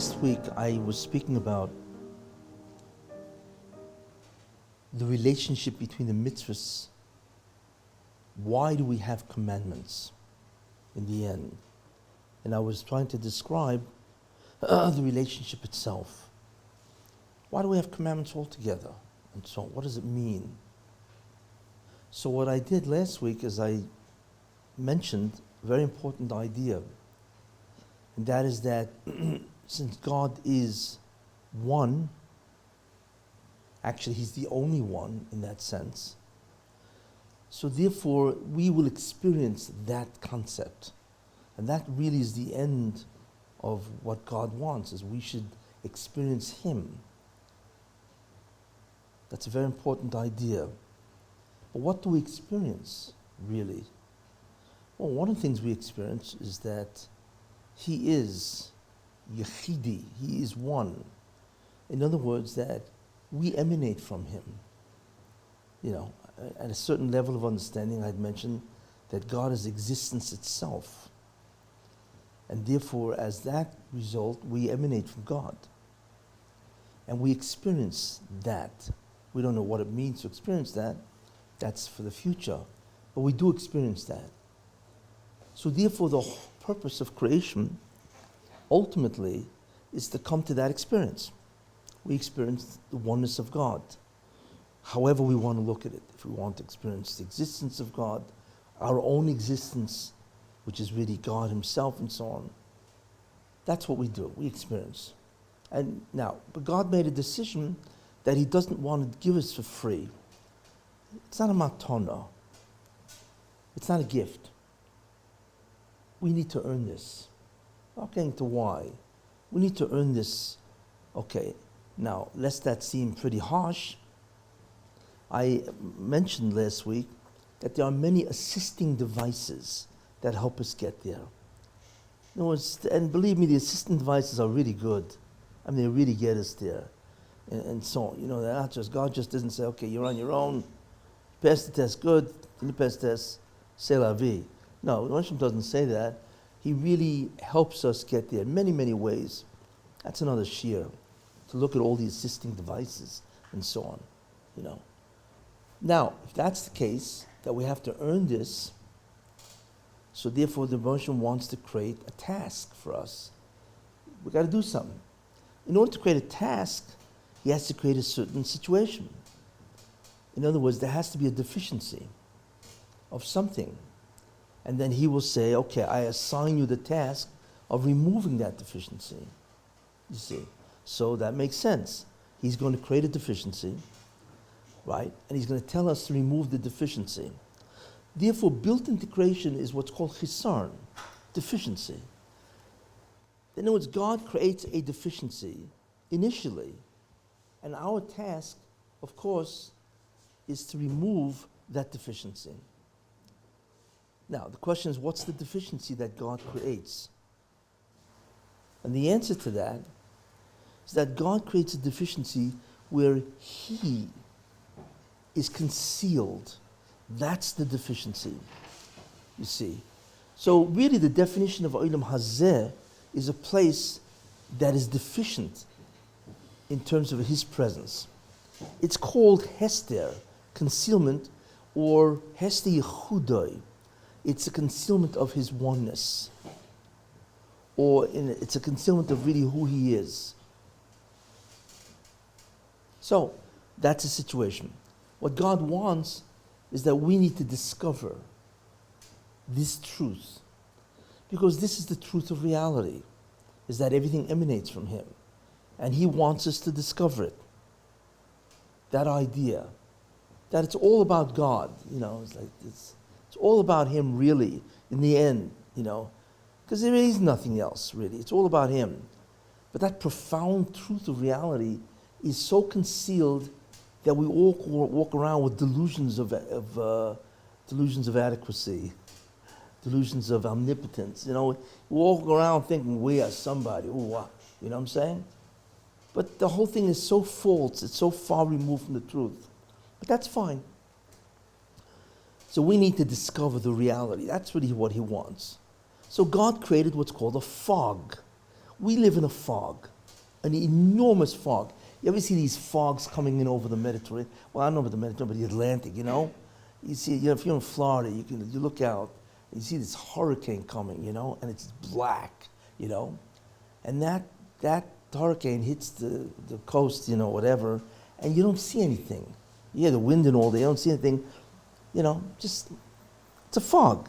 Last week I was speaking about the relationship between the mitzvahs. Why do we have commandments in the end? And I was trying to describe the relationship itself. Why do we have commandments altogether? And so what does it mean? So what I did last week is I mentioned a very important idea. And that is that since God is one, actually He's the only one in that sense, so therefore we will experience that concept. And that really is the end of what God wants, is we should experience Him. That's a very important idea. But what do we experience, really? Well, one of the things we experience is that He is Yechidi, He is one. In other words, that we emanate from Him. You know, at a certain level of understanding, I'd mentioned that God is existence itself. And therefore, as that result, we emanate from God. And we experience that. We don't know what it means to experience that. That's for the future. But we do experience that. So therefore, the purpose of creation, ultimately, is to come to that experience. We experience the oneness of God. However we want to look at it. If we want to experience the existence of God, our own existence, which is really God Himself and so on. That's what we do, we experience. And now, but God made a decision that He doesn't want to give us for free. It's not a matana. It's not a gift. We need to earn this. Not getting to why. We need to earn this. Okay, now, lest that seem pretty harsh, I mentioned last week that there are many assisting devices that help us get there. In other words, and believe me, the assisting devices are really good. I mean, they really get us there. And so on. You know, they're not just, God just doesn't say, okay, you're on your own, pass the test, good, you pass the test, c'est la vie. No, Hashem doesn't say that. He really helps us get there in many, many ways. That's another sheer, to look at all the assisting devices and so on, you know. Now, if that's the case, that we have to earn this, so therefore the Hashem wants to create a task for us. We've got to do something. In order to create a task, He has to create a certain situation. In other words, there has to be a deficiency of something. And then He will say, okay, I assign you the task of removing that deficiency. You see? So that makes sense. He's going to create a deficiency, right? And He's going to tell us to remove the deficiency. Therefore, built into creation is what's called chisarn, deficiency. In other words, God creates a deficiency initially. And our task, of course, is to remove that deficiency. Now, the question is, what's the deficiency that God creates? And the answer to that is that God creates a deficiency where He is concealed. That's the deficiency, you see. So really the definition of Olam Hazeh is a place that is deficient in terms of His presence. It's called Hester, concealment, or Hester Yechudoi. It's a concealment of His oneness. Or it's a concealment of really who He is. So, that's a situation. What God wants is that we need to discover this truth. Because this is the truth of reality, is that everything emanates from Him. And He wants us to discover it. That idea, that it's all about God, you know, it's all about Him really, in the end, you know, because there is nothing else really, it's all about Him. But that profound truth of reality is so concealed that we all walk around with delusions of adequacy, delusions of omnipotence. You know, we walk around thinking we are somebody. Ooh, what? You know what I'm saying? But the whole thing is so false. It's so far removed from the truth. But that's fine. So we need to discover the reality. That's really what He wants. So God created what's called a fog, We live in a fog, an enormous fog. You ever see these fogs coming in over the Mediterranean? Well, I don't know about the Mediterranean, but the Atlantic, you know? You see, if you're in Florida, you look out, and you see this hurricane coming, you know, and it's black, you know? And that hurricane hits the coast, you know, whatever, and you don't see anything. You hear the wind and all day, you don't see anything, you know, just, it's a fog.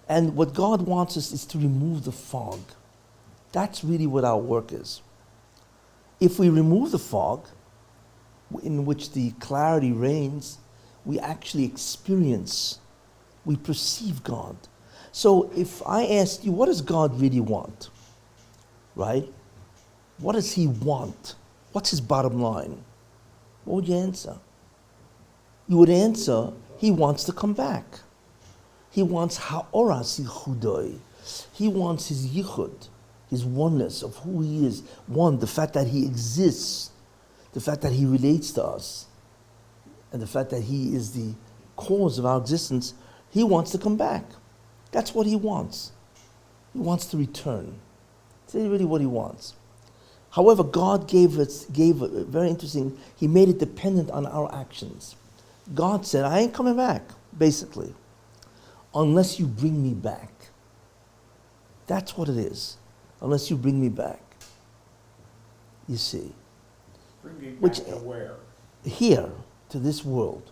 And what God wants us is to remove the fog. That's really what our work is. If we remove the fog, in which the clarity reigns, we actually experience, we perceive God. So if I asked you, what does God really want? Right? What does he want? What's his bottom line? What would you answer? You would answer, he wants to come back. He wants ha'oras yichudoi. He wants his yichud, his oneness of who he is. One, the fact that he exists, the fact that he relates to us, and the fact that he is the cause of our existence. He wants to come back. That's what he wants. He wants to return. That's really what he wants. However, God gave very interesting, he made it dependent on our actions. God said, I ain't coming back, basically, unless you bring me back. That's what it is. Unless you bring me back. You see. Bring me back to where? Here, to this world.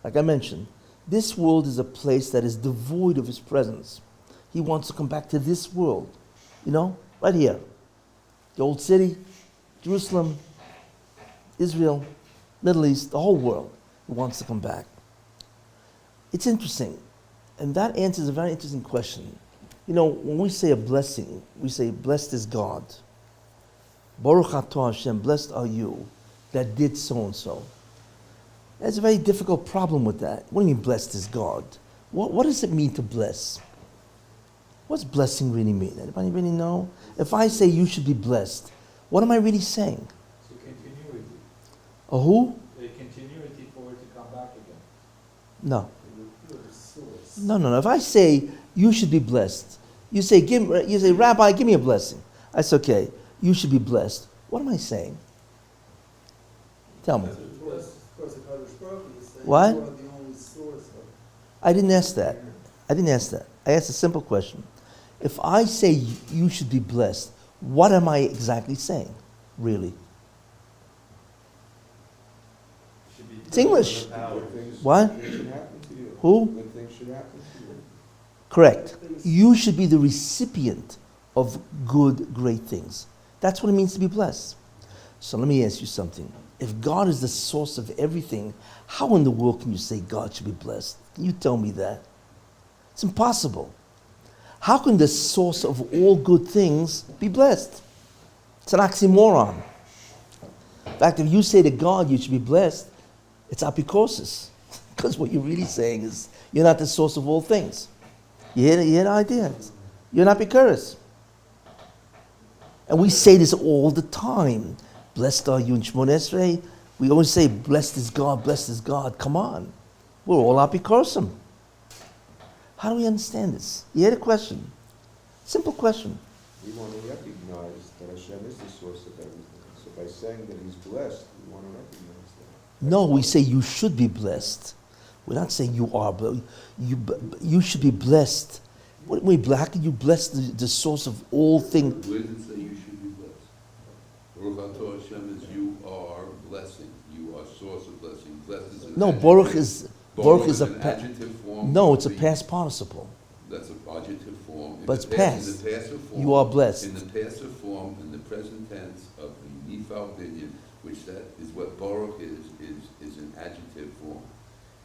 Like I mentioned, this world is a place that is devoid of his presence. He wants to come back to this world. You know, right here. The old city, Jerusalem, Israel, Middle East, the whole world. He wants to come back. It's interesting. And that answers a very interesting question. You know, when we say a blessing, we say, blessed is God. Baruch atah Hashem, blessed are you that did so-and-so. There's a very difficult problem with that. What do you mean, blessed is God? What does it mean to bless? What's blessing really mean? Anybody really know? If I say you should be blessed, what am I really saying? It's a continuity. A who? A continuity for it to come back again. No. No. If I say you should be blessed, you say, Rabbi, give me a blessing. I say, okay, you should be blessed. What am I saying? Tell me. What? I didn't ask that. I asked a simple question. If I say you should be blessed, what am I exactly saying, really? It's English. What? Who? Good things should happen to you. Correct. You should be the recipient of good, great things. That's what it means to be blessed. So let me ask you something. If God is the source of everything, how in the world can you say God should be blessed? Can you tell me that? It's impossible. How can the source of all good things be blessed? It's an oxymoron. In fact, if you say to God you should be blessed, it's apikosis. Because what you're really saying is you're not the source of all things. You hear the idea? You're not bikuris. And we say this all the time. Blessed are you in Shemon Esrei. We always say, blessed is God, blessed is God. Come on. We're all apikosim. How do we understand this? You hear the question? Simple question. We want to recognize that Hashem is the source of everything. So by saying that he's blessed, we want to recognize that. No, we say you should be blessed. We're not saying you are, but you should be blessed. How can you bless the source of all things? Where does it say you should be blessed? Baruch atah Hashem is you are blessing. You are source of blessing. Blessed is an No, adjective. Baruch is an adjective form. No, it's a past participle. That's an adjective form. But it's past. In the passive form. You are blessed. In the passive form, in the present tense of the Nifal Binyan, which that is what Baruch is an adjective form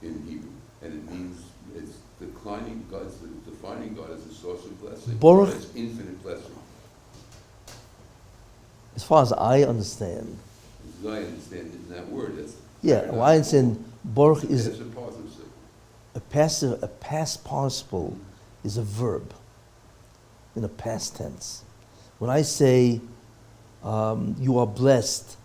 in Hebrew, and it means it's defining God as a source of blessing. Baruch, it's infinite blessing. as far as I understand, As I understand it in that word, that's well, I understand Baruch is a passive. a past participle is a verb in a past tense. When I say you are blessed,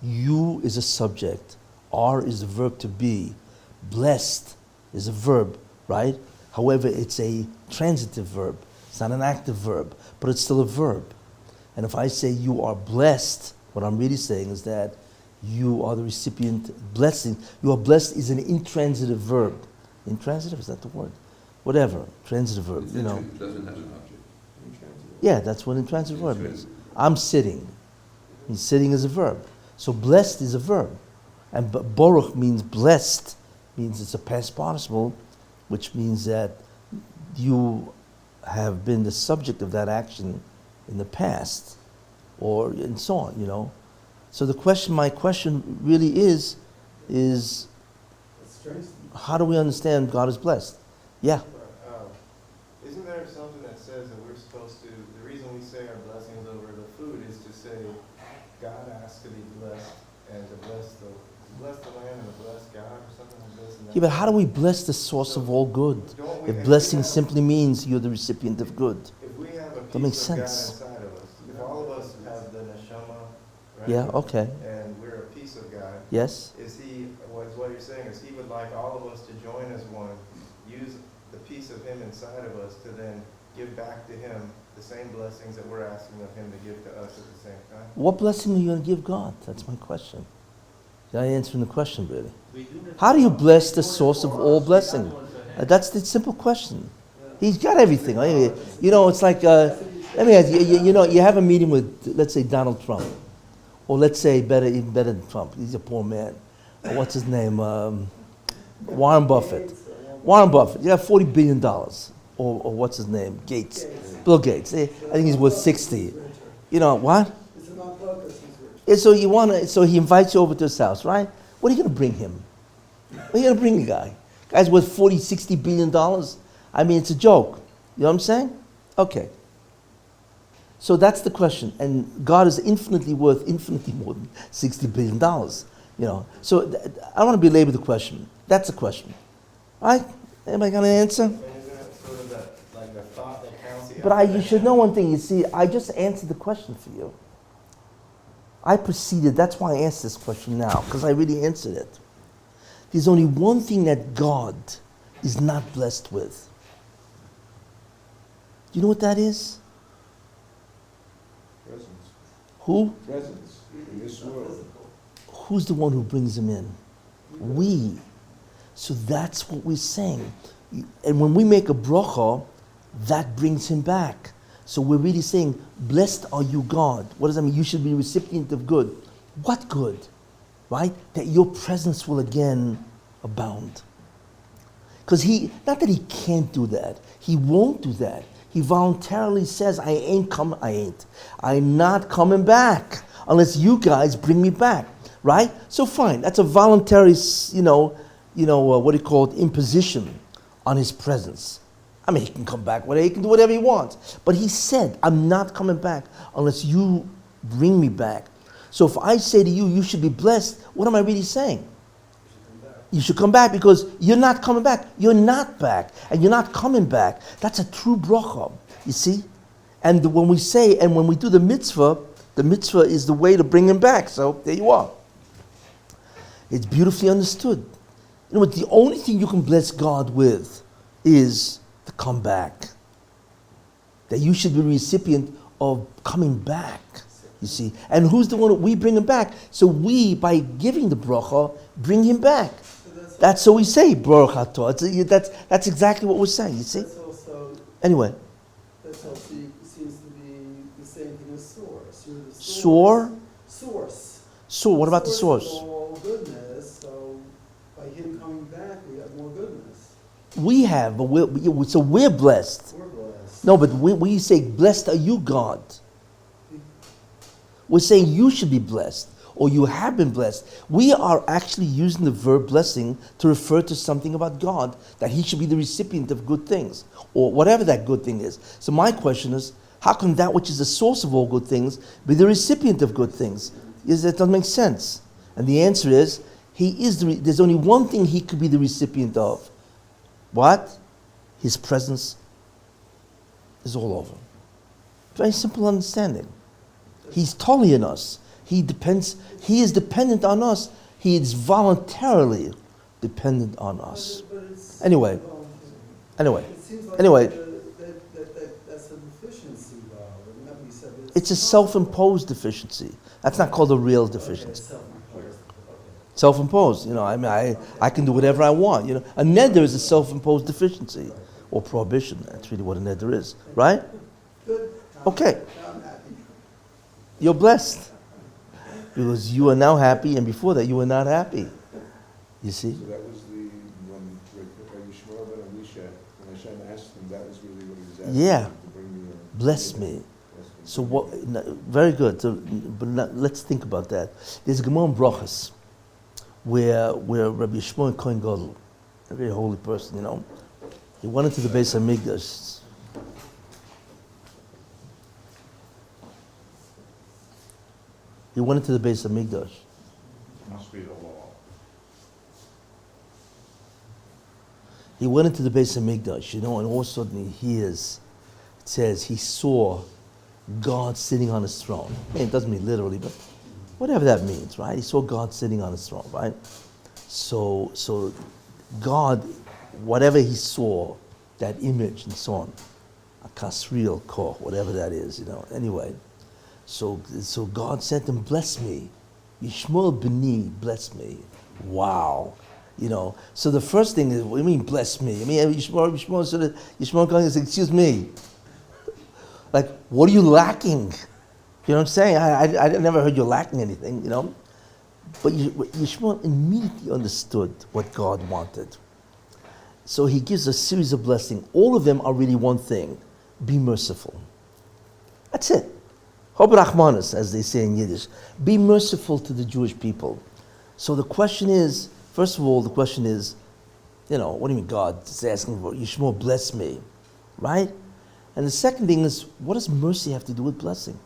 you is a subject, are is a verb to be, blessed is a verb, right? However, it's a transitive verb. It's not an active verb, but it's still a verb. And if I say you are blessed, what I'm really saying is that you are the recipient blessing. You are blessed is an intransitive verb. Intransitive, is that the word? Whatever, transitive verb, It you know. doesn't have an object. Yeah, that's what intransitive verb is. I'm sitting. And sitting is a verb. So blessed is a verb. And Baruch means blessed, means it's a past participle, which means that you have been the subject of that action in the past, or and so on, you know. So my question really is how do we understand God is blessed? Yeah. Isn't there something that says that we're supposed to, the reason we say our blessings over the food is to say God asked to be blessed and to bless the land and to bless God or something like this? Yeah, but how do we bless the source of all good? If blessing simply means you're the recipient of good. If we have a That makes piece of God sense. inside of us, if all of us have the neshama, right? Yeah, okay. And we're a piece of God, Yes? is he, what you're saying is he would like all of us to join as one, use the piece of him inside of us to then give back to him the same blessings that we're asking of him to give to us at the same time? What blessing are you going to give God? That's my question. You're not answering the question, really. How do you bless the source of all blessing? That's the simple question. He's got everything. You know, it's like, let me ask you, you know, you have a meeting with, let's say, Donald Trump. Or let's say, even better than Trump. He's a poor man. Or what's his name? Warren Buffett. Warren Buffett. You have $40 billion. Or what's his name? Gates. Bill Gates. I think he's worth 60. You know, what? And so he invites you over to his house, right? What are you going to bring him? What are you going to bring the guy? Guy's worth $40, $60 billion. I mean, it's a joke. You know what I'm saying? Okay. So that's the question. And God is infinitely worth infinitely more than $60 billion. You know. So I don't want to belabor the question. That's the question. Right? Anybody got an answer? And isn't it sort of that, like the thought that counts? But you should know one thing. You see, I just answered the question for you. I proceeded. That's why I asked this question now, because I really answered it. There's only one thing that God is not blessed with. Do you know what that is? Presence. Who? Presence in this world. Who's the one who brings him in? We. So that's what we're saying. And when we make a bracha, that brings him back. So we're really saying, blessed are you, God. What does that mean? You should be a recipient of good. What good? Right? That your presence will again abound. Because not that he can't do that. He won't do that. He voluntarily says, I'm not coming back unless you guys bring me back. Right? So fine. That's a voluntary, what do you call it, imposition on his presence. I mean, he can come back, he can do whatever he wants. But he said, I'm not coming back unless you bring me back. So if I say to you, you should be blessed, what am I really saying? You should come back because you're not coming back. You're not back. And you're not coming back. That's a true bracha, you see? And when we do the mitzvah is the way to bring him back. So there you are. It's beautifully understood. You know what? The only thing you can bless God with is to come back. That you should be the recipient of coming back, you see. And who's the one that we bring him back? So we, by giving the bracha, bring him back. That's what we say, Baruch Atah. That's exactly what we're saying, you see. That's also, Anyway. That's also seems to be the same thing as source. You're the Source? Source. So what about the source? Of all goodness, so by him coming back, we have more goodness. We have, but we're blessed. We're blessed. No, but we say, blessed are you, God. We're saying you should be blessed, or you have been blessed. We are actually using the verb blessing to refer to something about God, that he should be the recipient of good things, or whatever that good thing is. So my question is, how can that which is the source of all good things be the recipient of good things? That doesn't make sense. And the answer is, there's only one thing he could be the recipient of. What? His presence is all over. Very simple understanding. He's totally in us. He is dependent on us. He is voluntarily dependent on us. Anyway. It seems like Anyway. That's a deficiency, though. Remember you said that It's a self-imposed deficiency. That's not called a real deficiency. Self-imposed. Self-imposed, I can do whatever I want. A neder is a self-imposed deficiency or prohibition. That's really what a neder is, right? Good. Okay. I'm happy. You're blessed because you are now happy, and before that you were not happy. You see? So that was when Yishmael ben Elisha, when Hashem asked him, that was really what he was asking. Yeah. To bring me a, Bless me. So what? Very good. So, but let's think about that. There's a Gemara in Brachos where Rabbi Shmuel Kohen Gadol, a very holy person, he went into the Beis Hamikdash. He went into the Beis Hamikdash. Must be the law. He went into the Beis Hamikdash, and all of a sudden he hears, it says he saw God sitting on his throne. It doesn't mean literally, but whatever that means, right? He saw God sitting on his throne, right? So God, whatever he saw, that image and so on, a kasriel koch, whatever that is, Anyway, so God said to him, bless me. Yishmael b'ni, bless me. Wow. So the first thing is, what do you mean, bless me? Yishmael said, excuse me. Like, what are you lacking? You know what I'm saying? I never heard you lacking anything, But Yishmael immediately understood what God wanted. So he gives a series of blessings. All of them are really one thing. Be merciful. That's it. Hob Rachmanis, as they say in Yiddish. Be merciful to the Jewish people. So the question is, first of all, what do you mean God is asking for? Yishmael, bless me. Right? And the second thing is, what does mercy have to do with blessing?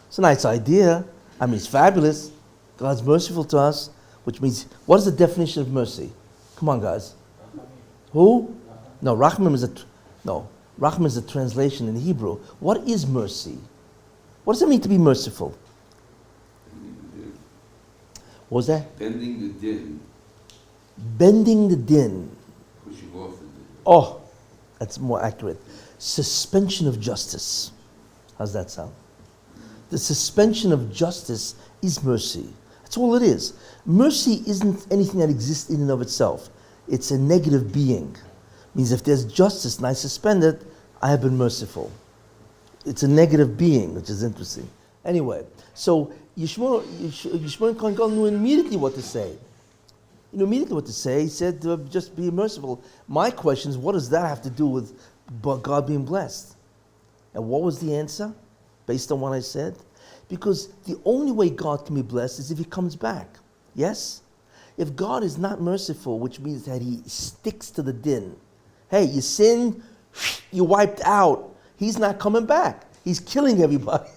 It's a nice idea. It's fabulous. God's merciful to us, which means, what is the definition of mercy? Come on, guys. Who? No, Rachmim is a translation in Hebrew. What is mercy? What does it mean to be merciful? What was that? Bending the din. Bending the din. Pushing off the din. Oh, that's more accurate. Suspension of justice. How's that sound? The suspension of justice is mercy. That's all it is. Mercy isn't anything that exists in and of itself. It's a negative being. It means if there's justice and I suspend it, I have been merciful. It's a negative being, which is interesting. Anyway, so Yishmael Kohen Gadol knew immediately what to say. He said, just be merciful. My question is, what does that have to do with God being blessed? And what was the answer, based on what I said? Because the only way God can be blessed is if he comes back. Yes? If God is not merciful, which means that he sticks to the din. Hey, you sinned, you wiped out. He's not coming back. He's killing everybody.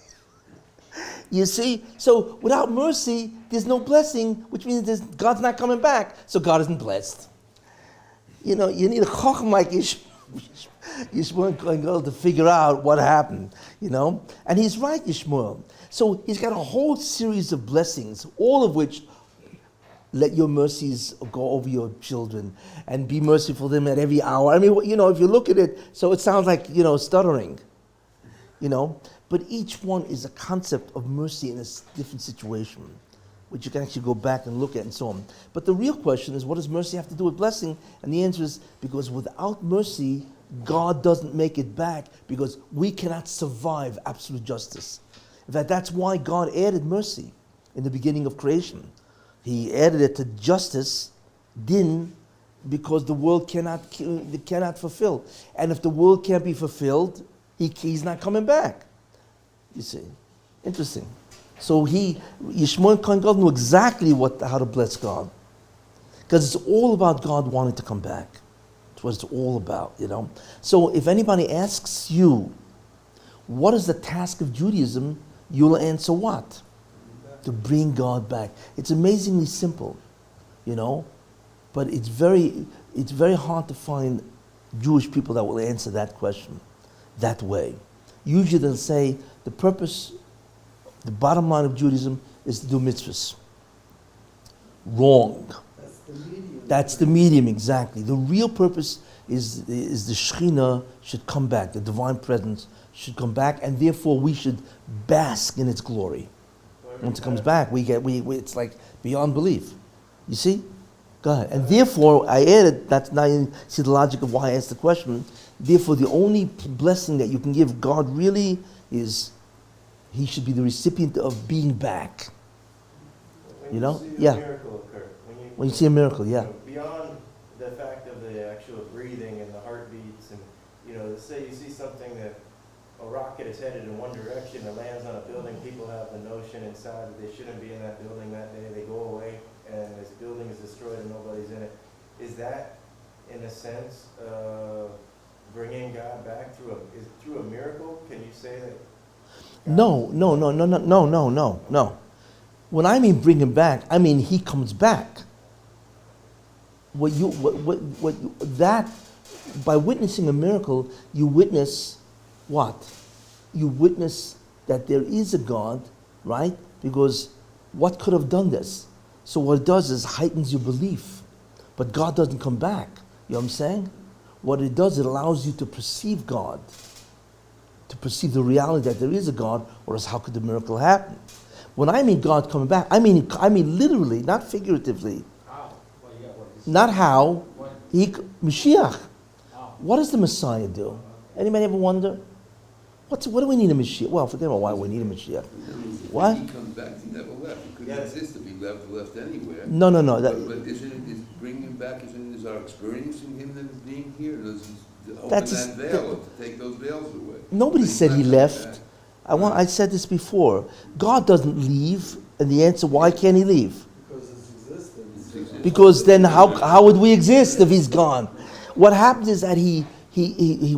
You see? So without mercy, there's no blessing, which means God's not coming back, so God isn't blessed. You need a chacham like Yishmael Kohen Gadol to figure out what happened, And he's right, Yishmael. So he's got a whole series of blessings, all of which let your mercies go over your children and be merciful to them at every hour. If you look at it, so it sounds like, stuttering, But each one is a concept of mercy in a different situation, which you can actually go back and look at and so on. But the real question is, what does mercy have to do with blessing? And the answer is, because without mercy, God doesn't make it back, because we cannot survive absolute justice. In fact, that's why God added mercy in the beginning of creation. He added it to justice, din, because the world cannot fulfill. And if the world can't be fulfilled, he's not coming back. You see, interesting. So Yishmael Kohen Gadol knew exactly how to bless God, because it's all about God wanting to come back. That's what it's all about, So if anybody asks you, what is the task of Judaism, you'll answer what? To bring God back. It's amazingly simple, but it's very hard to find Jewish people that will answer that question that way. Usually they'll say the bottom line of Judaism is to do mitzvahs. Wrong. That's the medium. That's the medium, exactly. The real purpose is the Shekhinah should come back, the divine presence should come back, and therefore we should bask in its glory. Once it comes back, we it's like beyond belief. You see? Go ahead. And therefore, I added, that's now you see the logic of why I asked the question. Therefore, the only blessing that you can give God really is he should be the recipient of being back. When You know? see Yeah. a miracle occur, When you see a miracle, yeah. Beyond the fact of the actual breathing and the heartbeats, and let's say you see something that a rocket is headed in one direction, it lands on a building, people have the notion inside that they shouldn't be in that building that day, they go away, and this building is destroyed and nobody's in it. Is that, in a sense, bringing God back through a miracle? Can you say that? No. When I mean bring him back, I mean he comes back. By witnessing a miracle, you witness what? You witness that there is a God, right? Because what could have done this? So what it does is heightens your belief. But God doesn't come back. You know what I'm saying? What it does, it allows you to perceive God, to perceive the reality that there is a God, or else how could the miracle happen? When I mean God coming back, I mean literally, not figuratively. Not how. Mashiach. What does the Messiah do? Anybody ever wonder? What do we need a Mashiach? Well, forget about why we need a Mashiach. What? When he comes back, he never left. He couldn't exist if he left anywhere. No. But isn't bringing him back, is our experiencing him that is being here? Does he open That's that veil, to take those veils away? Nobody said he left. I said this before. God doesn't leave, and the answer, why can't he leave? Because it's existence. Because then how would we exist if he's gone? What happened is that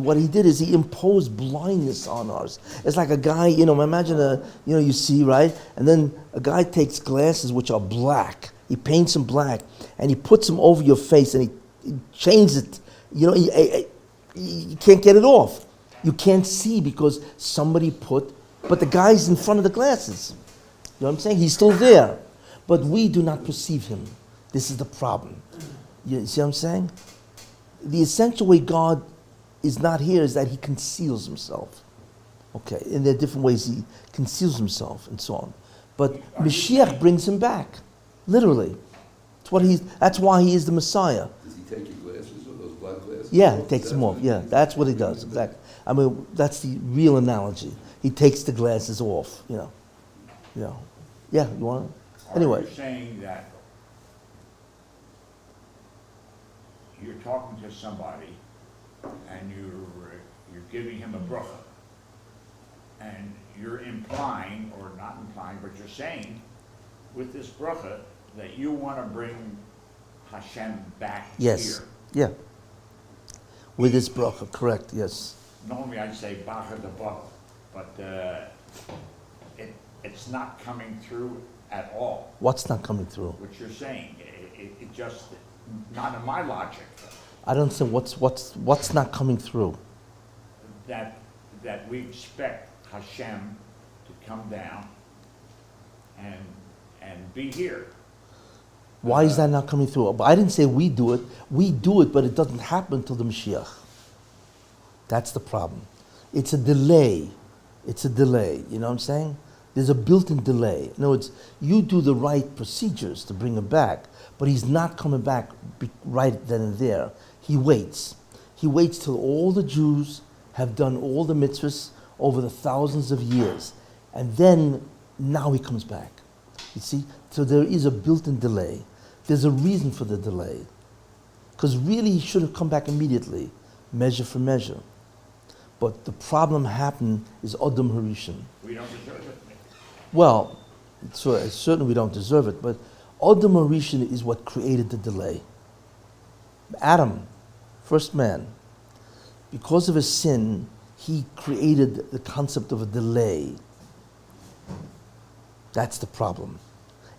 what he did is he imposed blindness on us. It's like a guy, imagine you see, right? And then a guy takes glasses which are black. He paints them black, and he puts them over your face, and he changes it. You can't get it off. You can't see because somebody but the guy's in front of the glasses. You know what I'm saying? He's still there. But we do not perceive him. This is the problem. You see what I'm saying? The essential way God is not here is that he conceals himself. Okay, and there are different ways he conceals himself and so on. But Mashiach brings him back, literally. That's why he is the Messiah. Does he take your glasses, or those black glasses? Yeah, he takes them off. Yeah, that's what he does. Exactly. I mean, that's the real analogy. He takes the glasses off. Yeah, you want to? Anyway. Are you saying that you're talking to somebody and you're giving him a bracha, and you're implying, or not implying, but you're saying with this bracha that you want to bring Hashem back Yes. here? Yeah. With this bracha, correct? Yes. Normally I'd say bracha the bracha, but it's not coming through at all. What's not coming through? What you're saying, it just, not in my logic, I don't say what's not coming through. that we expect Hashem to come down and be here. Why is that not coming through? But I didn't say we do it. We do it, but it doesn't happen until the Mashiach. That's the problem. It's a delay. You know what I'm saying? There's a built-in delay. In other words, you do the right procedures to bring him back, but he's not coming back right then and there. He waits. He waits till all the Jews have done all the mitzvahs over the thousands of years. And then, now he comes back. You see? So there is a built-in delay. There's a reason for the delay. Because really he should have come back immediately, measure for measure. But the problem happened is Adam Harishon. We don't deserve it. Well, so certainly we don't deserve it, but Adam Harishon is what created the delay. Adam, first man, because of his sin, he created the concept of a delay. That's the problem.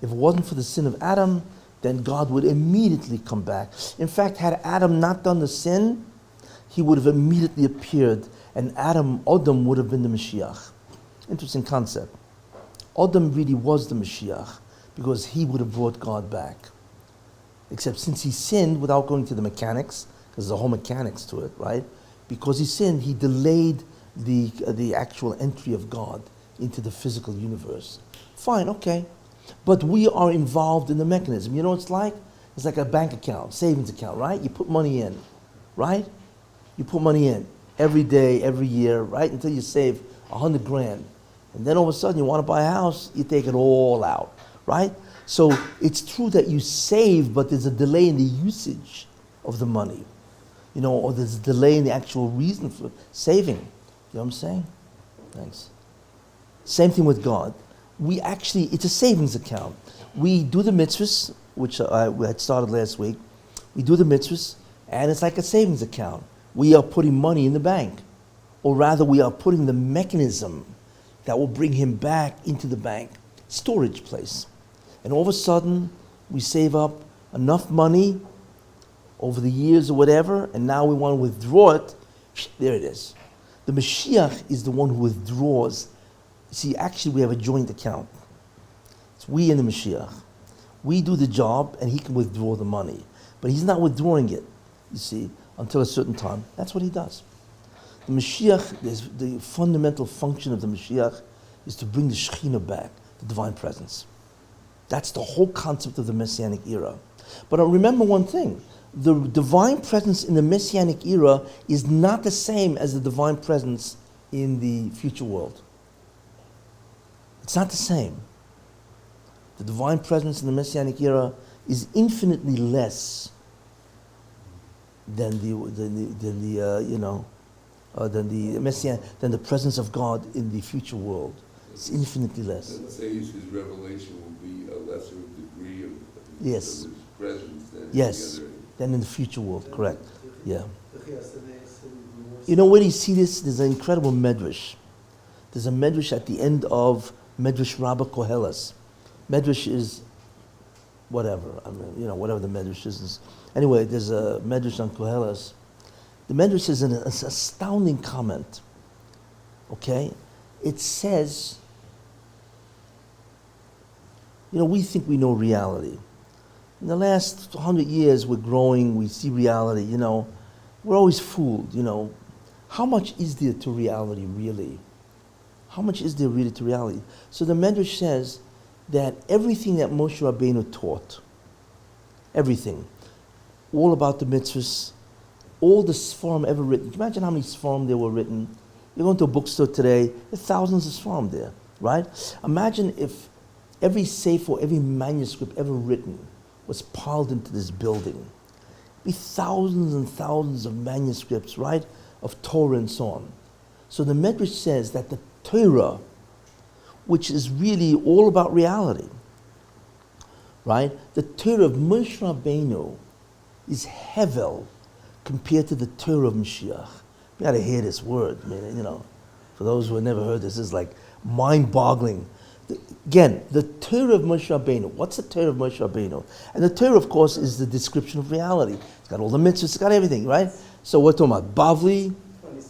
If it wasn't for the sin of Adam, then God would immediately come back. In fact, had Adam not done the sin, he would have immediately appeared, and Adam would have been the Mashiach. Interesting concept. Adam really was the Mashiach because he would have brought God back. Except since he sinned, without going to the mechanics, because there's a whole mechanics to it, right? Because he sinned, he delayed the actual entry of God into the physical universe. Fine, okay. But we are involved in the mechanism. You know what it's like? It's like a bank account, savings account, right? You put money in, right? You put money in every day, every year, right? Until you save 100 grand. And then all of a sudden you want to buy a house, you take it all out, right? So it's true that you save, but there's a delay in the usage of the money. You know, or there's a delay in the actual reason for saving. You know what I'm saying? Thanks. Same thing with God. We actually, it's a savings account. We do the mitzvahs, which we had started last week. We do the mitzvahs, and it's like a savings account. We are putting money in the bank. Or rather, we are putting the mechanism that will bring him back into the bank, storage place. And all of a sudden, we save up enough money over the years or whatever, and now we want to withdraw it. There it is. The Mashiach is the one who withdraws. See, actually, we have a joint account. It's we and the Mashiach. We do the job, and he can withdraw the money. But he's not withdrawing it, you see, until a certain time. That's what he does. The Mashiach, the fundamental function of the Mashiach is to bring the Shekhinah back, the divine presence. That's the whole concept of the Messianic era. But remember one thing. The divine presence in the Messianic era is not the same as the divine presence in the future world. It's not the same. The divine presence in the Messianic era is infinitely less than the presence of God in the future world. It's infinitely less. That says his revelation will be a lesser degree of Yes. his presence than Yes. the other. Than in the future world, correct. Yeah. You know, where do you see this? There's an incredible medrash. There's a medrash at the end of Medrash Rabbah Koheles. Medrash is whatever. I mean, you know, whatever the medrash is. Anyway, there's a medrash on Koheles. The medrash is an astounding comment. Okay? It says, you know, we think we know reality. In the last 100 years, we're growing, we see reality, you know. We're always fooled, you know. How much is there to reality, really? How much is there really to reality? So the Medrash says that everything that Moshe Rabbeinu taught, everything, all about the mitzvahs, all the Sfarim ever written. Can you imagine how many Sfarim there were written? You go into a bookstore today, there's thousands of Sfarim there, right? Imagine if every sefer or every manuscript ever written was piled into this building. It'd be thousands and thousands of manuscripts, right, of Torah and so on. So the Medrash says that the Torah, which is really all about reality, right? The Torah of Moshe Rabbeinu is hevel compared to the Torah of Mashiach. You got to hear this word. I mean, you know, for those who have never heard this is like mind-boggling. Again, the Torah of Moshe Rabbeinu. What's the Torah of Moshe Rabbeinu? And the Torah, of course, is the description of reality. It's got all the mitzvahs, it's got everything, right? So we're talking about Bavli,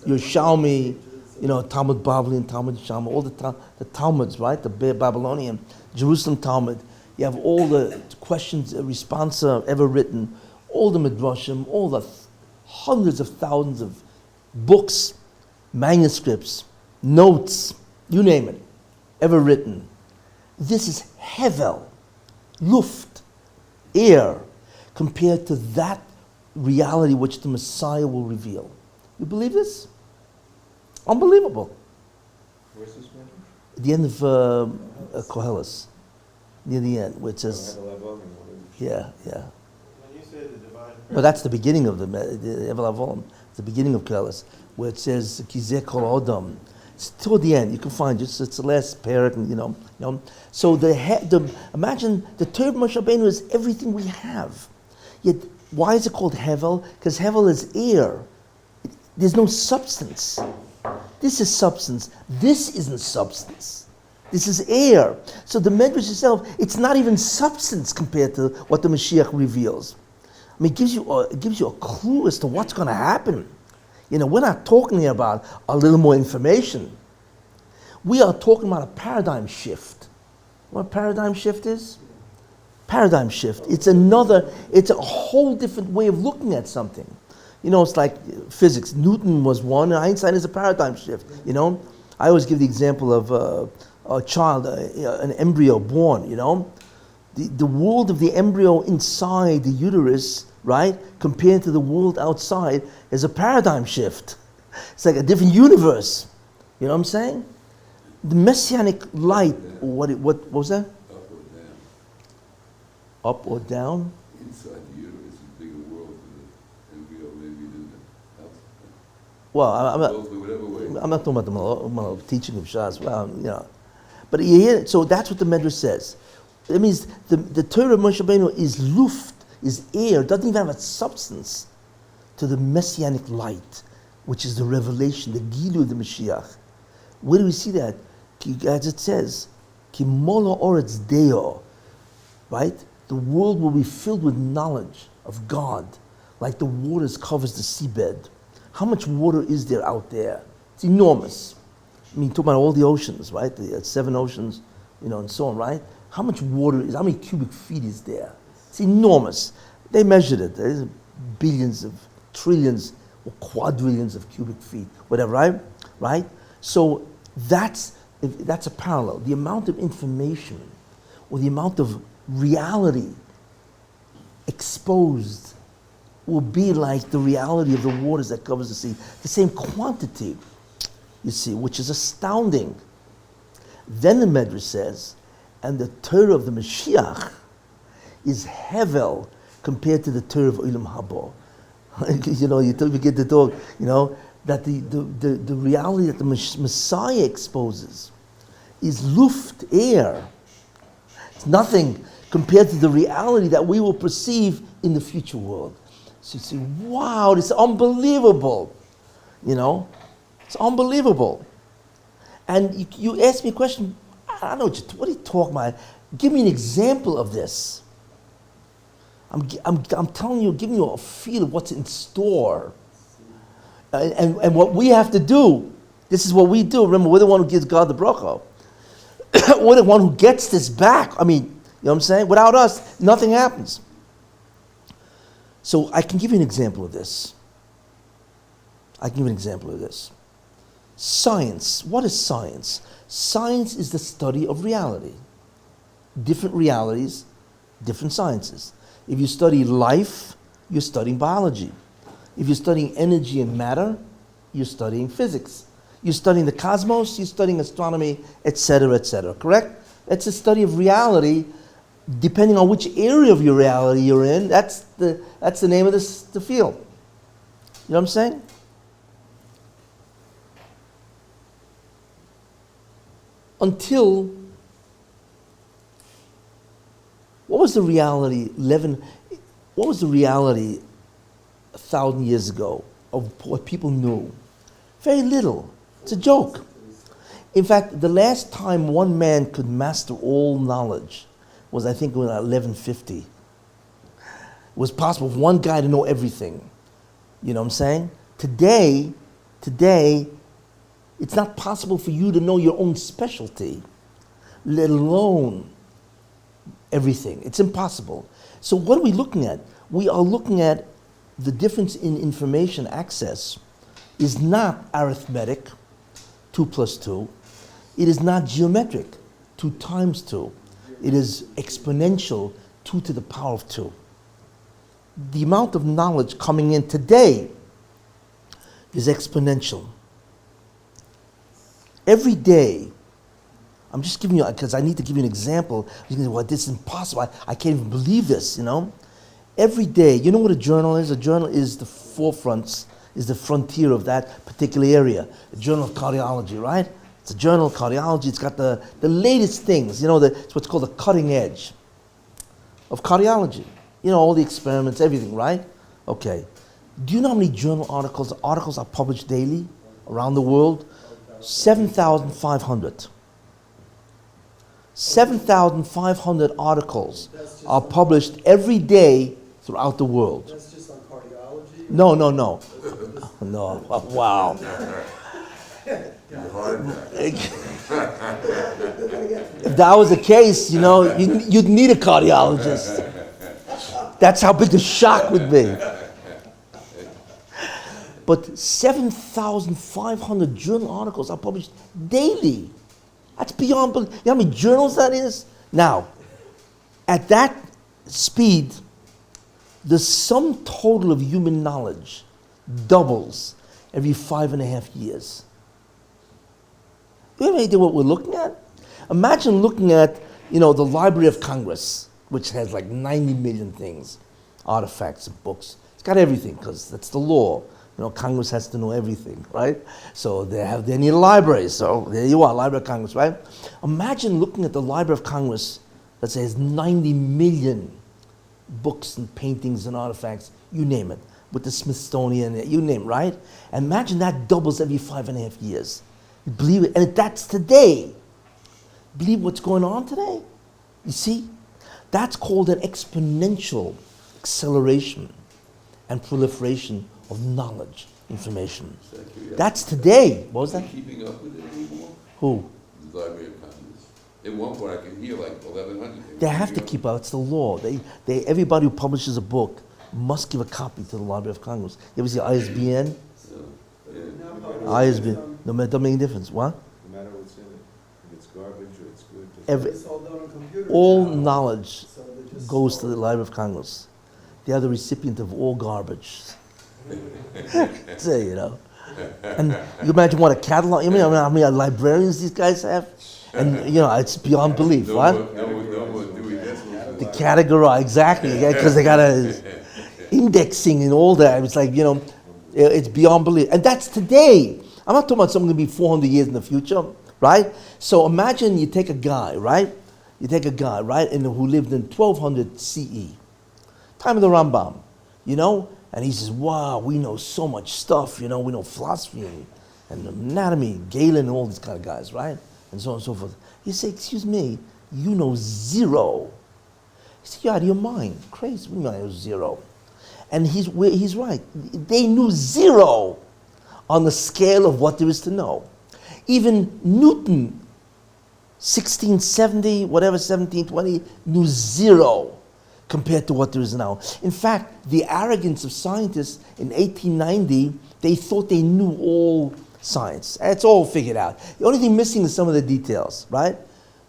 Yerushalmi, you know, Talmud Bavli and Talmud Yerushalmi, all the Talmuds, right? The Babylonian, Jerusalem Talmud. You have all the questions, responsa ever written, all the Midrashim, all the hundreds of thousands of books, manuscripts, notes, you name it, ever written. This is hevel, luft, air, compared to that reality which the Messiah will reveal. You believe this? Unbelievable. Where's this one? At the end of Koheles, near the end, where it says, yeah. When you say the divine But that's the beginning of the Evel Avolim. It's the beginning of Koheles, where it says, Kizeh Kol Adam. It's toward the end. You can find it's the last parak, and you know. So imagine the Torah of Moshe Rabbeinu is everything we have. Yet why is it called Hevel? Because Hevel is air. There's no substance. This is substance. This isn't substance. This is air. So the Medrash itself, it's not even substance compared to what the Mashiach reveals. I mean, it gives you a clue as to what's going to happen. You know, we're not talking here about a little more information. We are talking about a paradigm shift. What a paradigm shift is? Paradigm shift. It's a whole different way of looking at something. You know, it's like physics. Newton was one, and Einstein is a paradigm shift. You know, I always give the example of a child, an embryo born. You know, the world of the embryo inside the uterus, right, compared to the world outside, is a paradigm shift. It's like a different universe. You know what I'm saying? The Messianic light. What was that? Up or down? Up or down? Inside the uterus is a bigger world for the embryo maybe than the outside. Well, I'm not talking about the teaching of Shas. Well, you know, but you hear it. So that's what the Medrash says. That means the Torah of Moshe Rabbeinu is luft, is air, doesn't even have a substance to the Messianic light, which is the revelation, the Gilu of the Mashiach. Where do we see that? As it says, Ki mola oretz deo, right? The world will be filled with knowledge of God, like the waters covers the seabed. How much water is there out there? It's enormous. I mean, talk about all the oceans, right? The 7 oceans, you know, and so on, right? How much water is, how many cubic feet is there? It's enormous. They measured it. There's billions of, trillions, or quadrillions of cubic feet, whatever, right? Right? So that's a parallel. The amount of information, or the amount of reality exposed will be like the reality of the waters that covers the sea. The same quantity, you see, which is astounding. Then the Medrash says, and the Torah of the Mashiach is hevel compared to the Torah of Olam Haba. You know, you get the dog, you know, that the reality that the Messiah exposes is luft, air. It's nothing compared to the reality that we will perceive in the future world. So you see, wow, this is unbelievable. You know, it's unbelievable. And you ask me a question, I don't know, what are you talking about? Give me an example of this. I'm telling you, giving you a feel of what's in store. And what we have to do, this is what we do. Remember, we're the one who gives God the bracha. We're the one who gets this back. I mean, you know what I'm saying? Without us, nothing happens. So I can give you an example of this. Science. What is science? Science is the study of reality. Different realities, different sciences. If you study life, you're studying biology. If you're studying energy and matter, you're studying physics. You're studying the cosmos, you're studying astronomy, etc., correct? It's a study of reality. Depending on which area of your reality you're in, that's the name of the field. You know what I'm saying? Until, what was the reality 1,000 years ago of what people knew? Very little. It's a joke. In fact, the last time one man could master all knowledge was, I think, around 1150. It was possible for one guy to know everything. You know what I'm saying? Today, it's not possible for you to know your own specialty, let alone everything. It's impossible. So what are we looking at? We are looking at the difference in information access is not arithmetic, 2 plus 2. It is not geometric, 2 times 2. It is exponential, 2 to the power of 2. The amount of knowledge coming in today is exponential. Every day, I'm just giving you, because I need to give you an example. You can say, well, this is impossible. I can't even believe this, you know? Every day, you know what a journal is? A journal is the forefronts, is the frontier of that particular area. A journal of cardiology, right? It's a journal of cardiology. It's got the latest things. You know, it's what's called the cutting edge of cardiology. You know, all the experiments, everything, right? Okay. Do you know how many journal articles are published daily around the world? 7,500. 7,500 articles are published every day throughout the world. That's just on cardiology? No. No. Wow. If that was the case, you know, you'd need a cardiologist. That's how big the shock would be. But 7,500 journal articles are published daily. That's beyond belief. You know how many journals that is? Now, at that speed, the sum total of human knowledge doubles every 5.5 years. You have any idea what we're looking at? Imagine looking at, the Library of Congress, which has like 90 million things, artifacts and books. It's got everything because that's the law. Congress has to know everything, right? So they need a library. So there you are, Library of Congress, right? Imagine looking at the Library of Congress that says 90 million books and paintings and artifacts, you name it, with the Smithsonian, you name it, right? And imagine that doubles every 5.5 years. You believe it? And that's today. Believe what's going on today? You see? That's called an exponential acceleration and proliferation of knowledge, information. That's today. What was that? Keeping up with it anymore? Who? The Library of Congress. At one point, I could hear like 1,100. They have to keep up. It's the law. Everybody who publishes a book must give a copy to the Library of Congress. You ever see ISBN? ISBN. No matter, doesn't make any difference. What? No matter what's in it, if it's garbage or it's good. It's all done on computer. All now. knowledge So they just goes to the Library of Congress. They are the recipient of all garbage. So, And you imagine what a catalog, how many librarians these guys have? And, it's beyond belief, right? The category, exactly, because they got indexing and all that. It's like, it's beyond belief. And that's today. I'm not talking about something going to be 400 years in the future, right? So imagine you take a guy, right? And who lived in 1200 CE, time of the Rambam, and he says, wow, we know so much stuff, we know philosophy and anatomy, Galen and all these kind of guys, right? And so on and so forth. You say, excuse me, you know zero. He said, you're out of your mind. Crazy, we know zero. And he's right. They knew zero on the scale of what there is to know. Even Newton, 1670, whatever, 1720, knew zero compared to what there is now. In fact, the arrogance of scientists in 1890, they thought they knew all science. It's all figured out. The only thing missing is some of the details, right?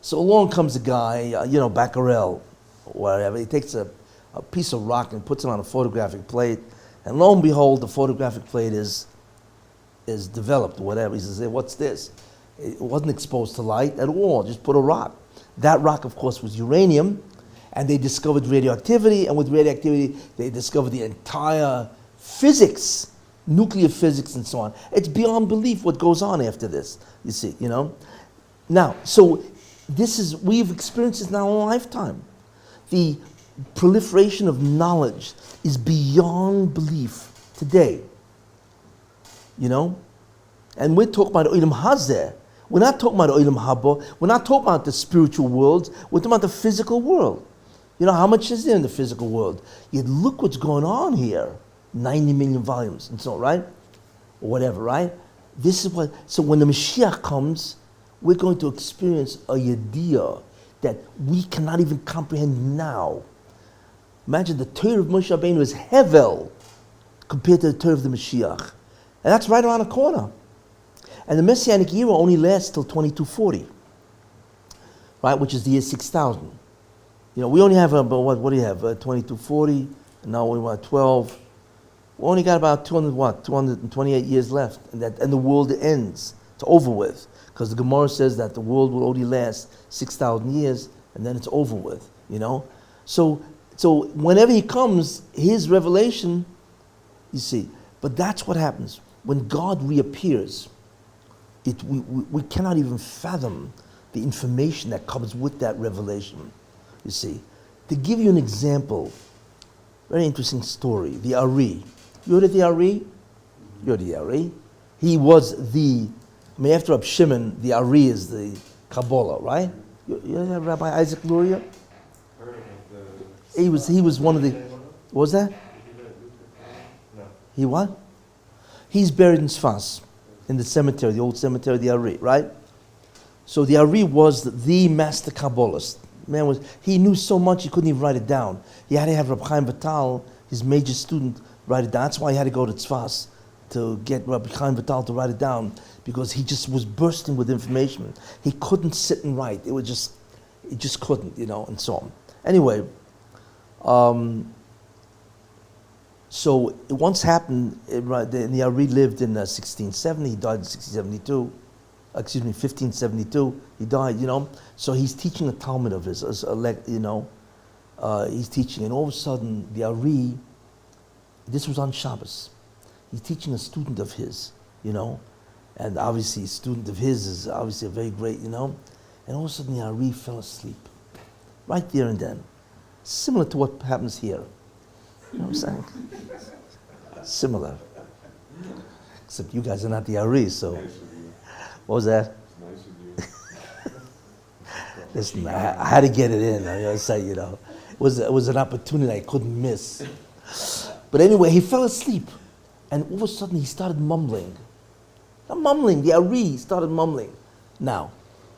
So along comes a guy, Becquerel, whatever. He takes a piece of rock and puts it on a photographic plate, and lo and behold, the photographic plate is developed, whatever. He says, hey, what's this? It wasn't exposed to light at all, just put a rock. That rock, of course, was uranium, and they discovered radioactivity, and with radioactivity, they discovered the entire physics, nuclear physics and so on. It's beyond belief what goes on after this, you see, Now, so we've experienced this now in a lifetime. The proliferation of knowledge is beyond belief today, And we're talking about Olam Hazeh. We're not talking about Olam Haba. We're not talking about the spiritual world. We're talking about the physical world. How much is there in the physical world? Yet look what's going on here. 90 million volumes and so on, right? Or whatever, right? This is what, so when the Mashiach comes, we're going to experience a yediyah that we cannot even comprehend now. Imagine the Torah of Moshe Rabbeinu is hevel compared to the Torah of the Mashiach. And that's right around the corner. And the Messianic era only lasts till 2240, right? Which is the year 6000. We only have about, what do you have, 2240, and now we want 12. We only got about 228 years left, and the world ends. It's over with. Because the Gemara says that the world will only last 6,000 years, and then it's over with, So whenever he comes, his revelation, you see, but that's what happens. When God reappears, we cannot even fathom the information that comes with that revelation. You see, to give you an example, very interesting story. The Ari, you heard of the Ari? You heard of the Ari? He was after Rab Shimon, the Ari is the Kabbalah, right? You have Rabbi Isaac Luria? He was one of the. What was that? No. He what? He's buried in Sfas, in the cemetery, the old cemetery, the Ari, right? So the Ari was the master Kabbalist. He knew so much he couldn't even write it down. He had to have Reb Chaim Vital, his major student, write it down. That's why he had to go to Tzfas to get Rabbi Chaim Vital to write it down because he just was bursting with information. He couldn't sit and write. He just couldn't, and so on. Anyway, so it once happened, the Ari lived in 1670, he died in 1672. 1572, he died, So he's teaching a Talmud of his, he's teaching, and all of a sudden, the Ari, this was on Shabbos, he's teaching a student of his, and obviously a student of his is obviously a very great, and all of a sudden the Ari fell asleep, right there and then. Similar to what happens here. You know what I'm saying? Similar. Except you guys are not the Ari, so. What was that? It's nice of you. Listen, I had to get it in. I gotta say, it was an opportunity I couldn't miss. But anyway, he fell asleep, and all of a sudden he started mumbling. Not mumbling, the Ari started mumbling. Now,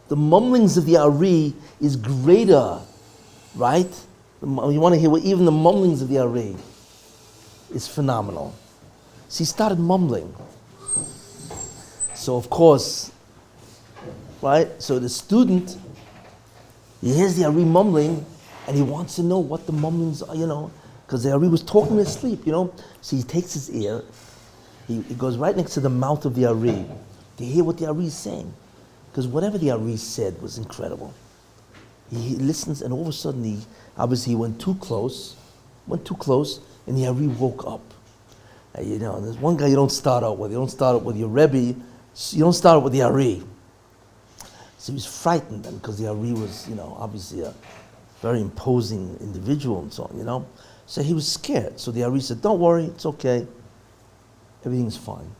the mumblings of the Ari is greater, right? You want to hear what even the mumblings of the Ari is phenomenal. So he started mumbling. So of course, right? So the student, he hears the Ari mumbling, and he wants to know what the mumblings are, because the Ari was talking in his sleep, So he takes his ear, he goes right next to the mouth of the Ari to hear what the Ari is saying, because whatever the Ari said was incredible. He listens, and all of a sudden, he went too close, and the Ari woke up. And there's one guy you don't start out with. You don't start out with your Rebbe. You don't start out with the Ari. So he was frightened then, because the Ari was, obviously a very imposing individual and so on, So he was scared. So the Ari said, "Don't worry, it's okay. Everything's fine,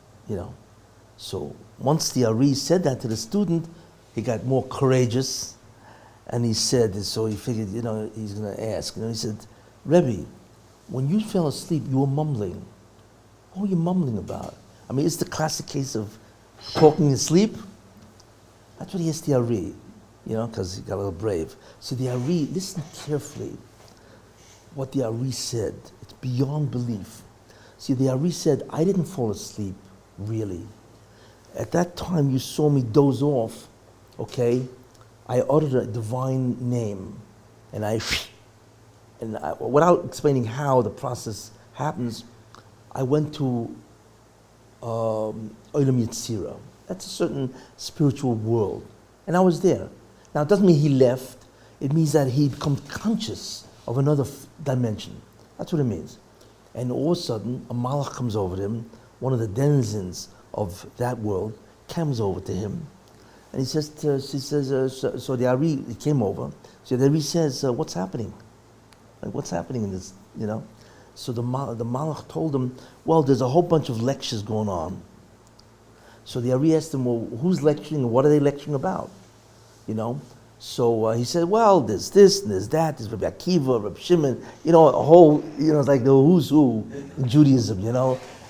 So once the Ari said that to the student, he got more courageous, and he said, so he figured, he's going to ask. He said, "Rebbe, when you fell asleep, you were mumbling. What were you mumbling about?" I mean, it's the classic case of talking in sleep. That's what he asked the Ari, because he got a little brave. So the Ari, listen carefully what the Ari said. It's beyond belief. See, the Ari said, "I didn't fall asleep, really. At that time you saw me doze off, okay? I uttered a divine name, and without explaining how the process happens, I went to Olam Yetzirah. That's a certain spiritual world. And I was there. Now, it doesn't mean he left. It means that he becomes conscious of another dimension. That's what it means. And all of a sudden, a malach comes over to him, one of the denizens of that world, comes over to him. And he says, so the Ari he came over. So the Ari says, "What's happening? Like, what's happening in this, So the malach told him, "Well, there's a whole bunch of lectures going on." So the Ari asked him, "Well, who's lecturing and what are they lecturing about?" So he said, "Well, there's this and there's that. There's Rabbi Akiva, Rabbi Shimon, a whole, it's like the who's who in Judaism,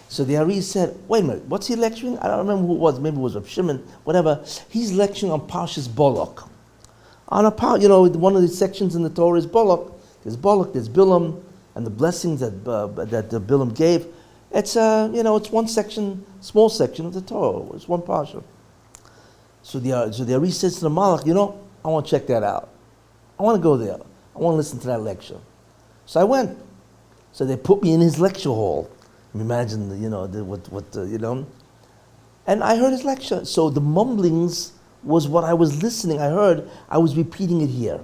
So the Ari said, "Wait a minute, what's he lecturing?" I don't remember who it was. Maybe it was Rabbi Shimon, whatever. He's lecturing on Parshas Balak. On one of the sections in the Torah is Balak. There's Bilam, and the blessings that the Bilam gave. It's it's one section, small section of the Torah. It's one parsha. So the Ari says to the Malach, I want to check that out. I want to go there. I want to listen to that lecture. So I went. So they put me in his lecture hall. Imagine, and I heard his lecture. So the mumblings was what I was listening. I heard. I was repeating it here.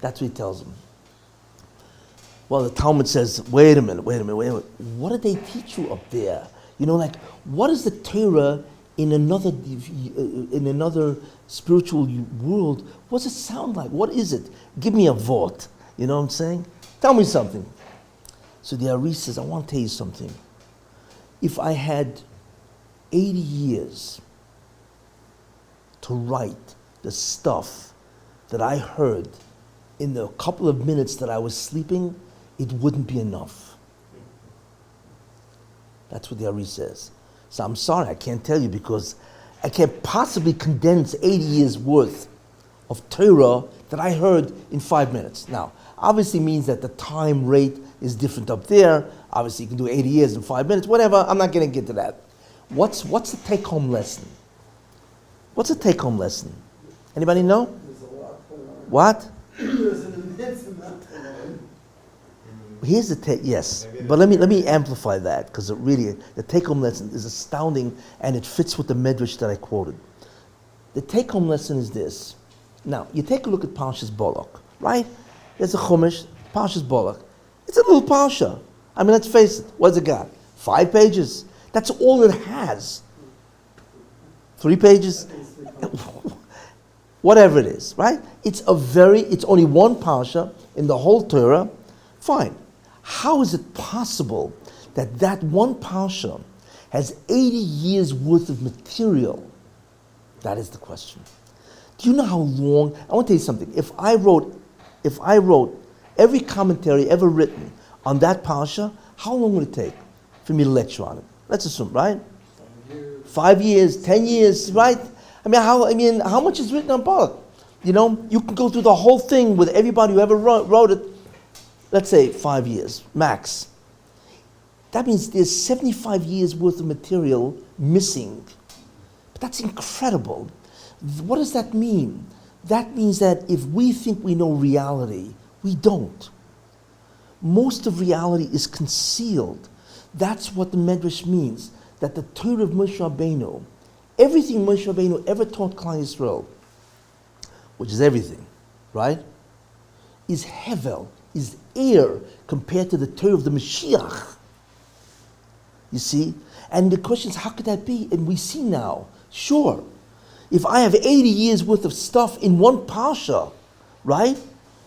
That's what he tells him. Well, the Talmud says, wait a minute. What did they teach you up there? What is the Torah in another spiritual world? What does it sound like? What is it? Give me a vort. You know what I'm saying? Tell me something. So the Ari says, I want to tell you something. If I had 80 years to write the stuff that I heard in the couple of minutes that I was sleeping, it wouldn't be enough. That's what the Ari says. So I'm sorry, I can't tell you because I can't possibly condense 80 years worth of Torah that I heard in 5 minutes. Now, obviously means that the time rate is different up there. Obviously, you can do 80 years in 5 minutes, whatever. I'm not going to get to that. What's the take-home lesson? What's a take-home lesson? Anybody know? There's a lot to learn. What? There's an immense amount to learn. Here's the take. Yes, Maybe but let me amplify that, because it really, the take-home lesson is astounding, and it fits with the medrash that I quoted. The take-home lesson is this. Now, you take a look at Parshas Balak, right? There's a Chumash, Parshas Balak. It's a little parsha. I mean, let's face it. What's it got? 5 pages. That's all it has. 3 pages. Whatever it is, right? It's only one parsha in the whole Torah. Fine. How is it possible that one parsha has 80 years worth of material? That is the question. Do you know how long? I want to tell you something. If I wrote every commentary ever written on that parsha, how long would it take for me to lecture on it? Let's assume, right? 5 years, 10 years, right? I mean, how much is written on Balak? You know, you can go through the whole thing with everybody who ever wrote it. Let's say 5 years, max. That means there's 75 years worth of material missing. But that's incredible. What does that mean? That means that if we think we know reality, we don't. Most of reality is concealed. That's what the Medrash means, that the Torah of Moshe Rabbeinu, everything Moshe Rabbeinu ever taught Klal Yisrael, which is everything, right, is hevel, is air compared to the Torah of the Mashiach. You see? And the question is, how could that be? And we see now, sure, if I have 80 years worth of stuff in one parsha, right,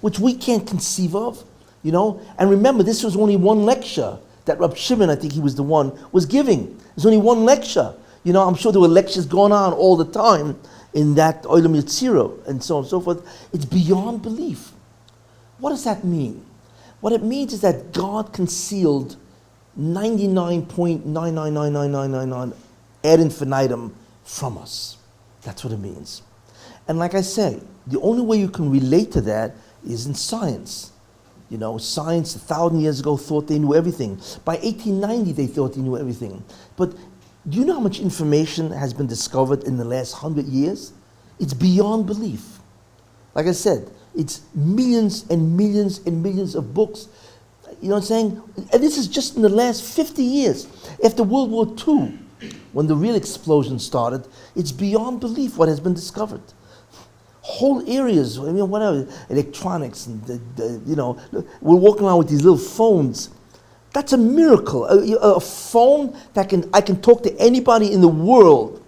which we can't conceive of, you know, and remember, this was only one lecture that Rab Shimon, I think he was the one, was giving. There's only one lecture. You know, I'm sure there were lectures going on all the time in that Olam Yetzirah and so on and so forth. It's beyond belief. What does that mean? What it means is that God concealed 99.999999 ad infinitum from us. That's what it means. And like I say, the only way you can relate to that is in science. You know, science 1,000 years ago thought they knew everything. By 1890, they thought they knew everything. But do you know how much information has been discovered in the last 100 years? It's beyond belief. Like I said, it's millions and millions and millions of books. You know what I'm saying? And this is just in the last 50 years. After World War II, when the real explosion started, it's beyond belief what has been discovered. Whole areas, I mean, whatever, electronics, and you know, we're walking around with these little phones. That's a miracle. A phone that I can talk to anybody in the world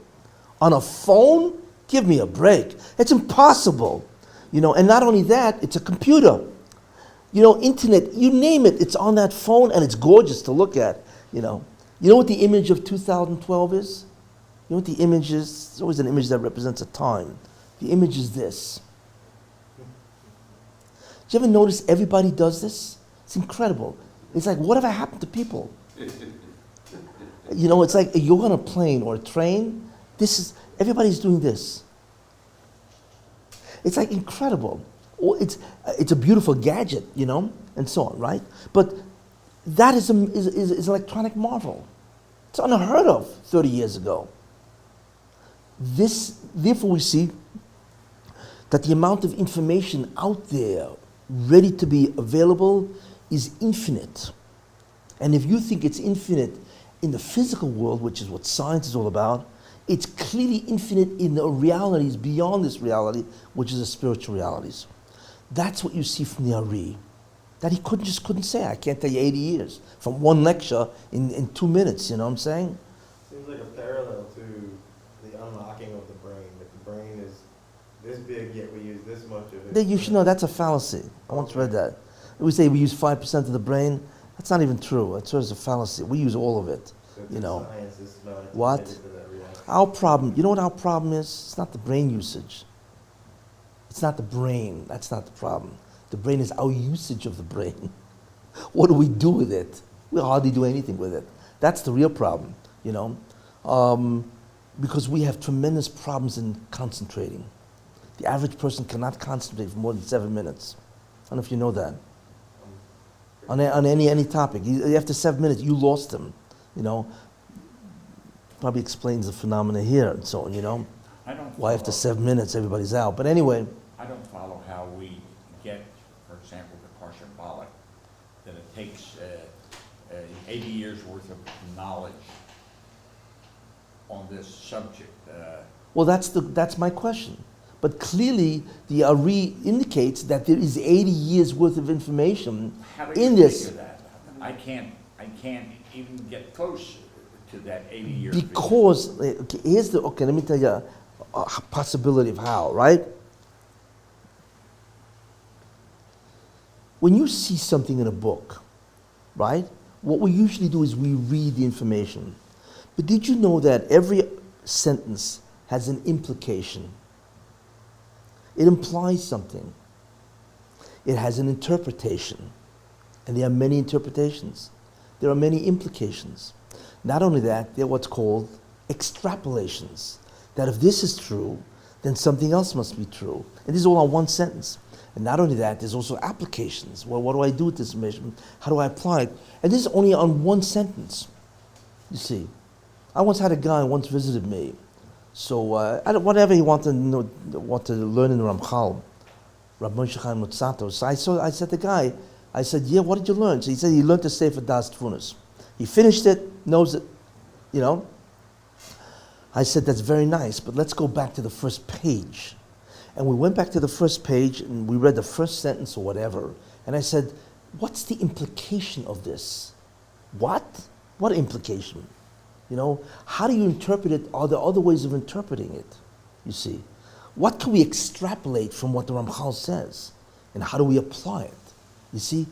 on a phone. Give me a break. It's impossible, you know. And not only that, it's a computer. You know, internet, you name it, it's on that phone, and it's gorgeous to look at. You know what the image of 2012 is? You know what the image is? It's always an image that represents a time. The image is this. Do you ever notice everybody does this? It's incredible. It's like, whatever happened to people? You know, it's like you're on a plane or a train. Everybody's doing this. It's like incredible. It's a beautiful gadget, you know, and so on, right? But that is an electronic marvel. It's unheard of 30 years ago. Therefore, we see that the amount of information out there ready to be available is infinite. And if you think it's infinite in the physical world, which is what science is all about, it's clearly infinite in the realities beyond this reality, which is the spiritual realities. That's what you see from the Ari. That he just couldn't say. I can't tell you 80 years from one lecture in 2 minutes, you know what I'm saying? Seems like a parallel to the unlocking of the brain. That the brain is this big, yet we use this much of it. You should know that's a fallacy. I once read that. We say we use 5% of the brain. That's not even true. That's a fallacy. We use all of it, So you know. science is not What? intended for that reality. Our problem, you know what our problem is? It's not the brain usage. It's not the brain. That's not the problem. The brain is our usage of the brain. What do we do with it? We hardly do anything with it. That's the real problem, you know. Because we have tremendous problems in concentrating. The average person cannot concentrate for more than 7 minutes. I don't know if you know that. on any topic. After 7 minutes, you lost him. You know, probably explains the phenomena here and so on. You know, I don't why after follow- 7 minutes everybody's out. But anyway, I don't follow how we get, for example, the Parsha Balak, that it takes 80 years worth of knowledge on this subject. well, that's my question. But clearly, the Ari indicates that there is 80 years worth of information How do in you this. figure that? I can't even get close to that 80 years. Because, okay, let me tell you a possibility of how, right? When you see something in a book, right, what we usually do is we read the information. But did you know that every sentence has an implication? It implies something. It has an interpretation. And there are many interpretations. There are many implications. Not only that, there are what's called extrapolations. That if this is true, then something else must be true. And this is all on one sentence. And not only that, there's also applications. Well, what do I do with this information? How do I apply it? And this is only on one sentence. You see, I once had a guy who once visited me. So whatever he wanted to learn in the Ramchal, Rabbi Moshe Chaim Lutzato. So I said to the guy, I said, yeah, what did you learn? So he said he learned to say for Das Tfunas. He finished it, knows it, you know. I said, that's very nice, but let's go back to the first page. And we went back to the first page and we read the first sentence or whatever. And I said, what's the implication of this? What? What implication? You know, how do you interpret it? Are there other ways of interpreting it? You see, what can we extrapolate from what the Ramchal says? And how do we apply it? You see,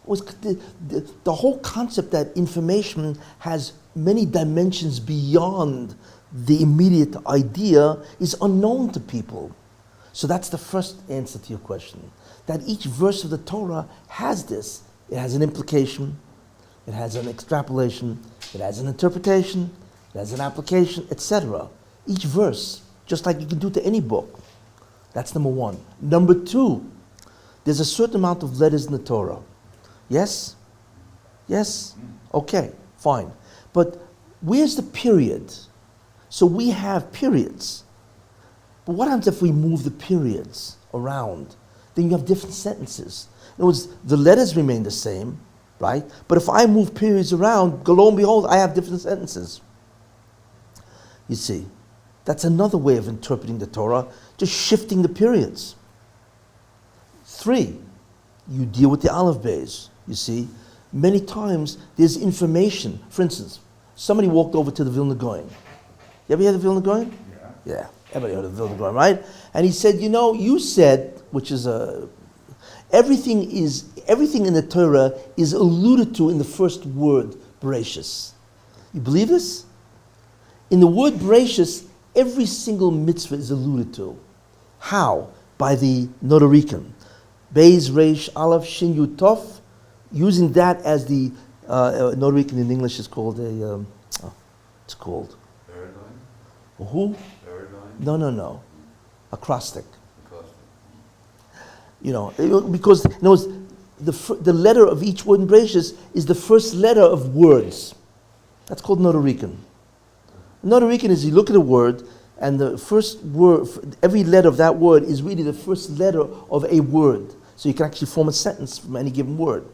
the whole concept that information has many dimensions beyond the immediate idea is unknown to people. So that's the first answer to your question. That each verse of the Torah has this. It has an implication, it has an extrapolation, it has an interpretation, it has an application, etc. Each verse, just like you can do to any book. That's number one. Number two, there's a certain amount of letters in the Torah. Yes? Yes? Okay, fine. But where's the period? So we have periods. But what happens if we move the periods around? Then you have different sentences. In other words, the letters remain the same, right? But if I move periods around, lo and behold, I have different sentences. You see, that's another way of interpreting the Torah, just shifting the periods. 3, you deal with the Aleph Beis. You see, many times there's information. For instance, somebody walked over to the Vilna Gaon. You ever hear the Vilna Gaon? Yeah, everybody heard of the Vilna Gaon, right? And he said, you know, you said, which is everything in the Torah is alluded to in the first word, Bereshis. You believe this? In the word Bereshis, every single mitzvah is alluded to. How? By the Nodarikan. Beis, Reish, Aleph, Shin, Yud, Tov. Using that as the Nodarikan in English is called it's called. Paradigm? Who? Paradigm? No. Acrostic. You know, because the letter of each word in Bereshis is the first letter of words. That's called Nodarikan. Nodarikan is you look at a word, and the first word, every letter of that word is really the first letter of a word. So you can actually form a sentence from any given word.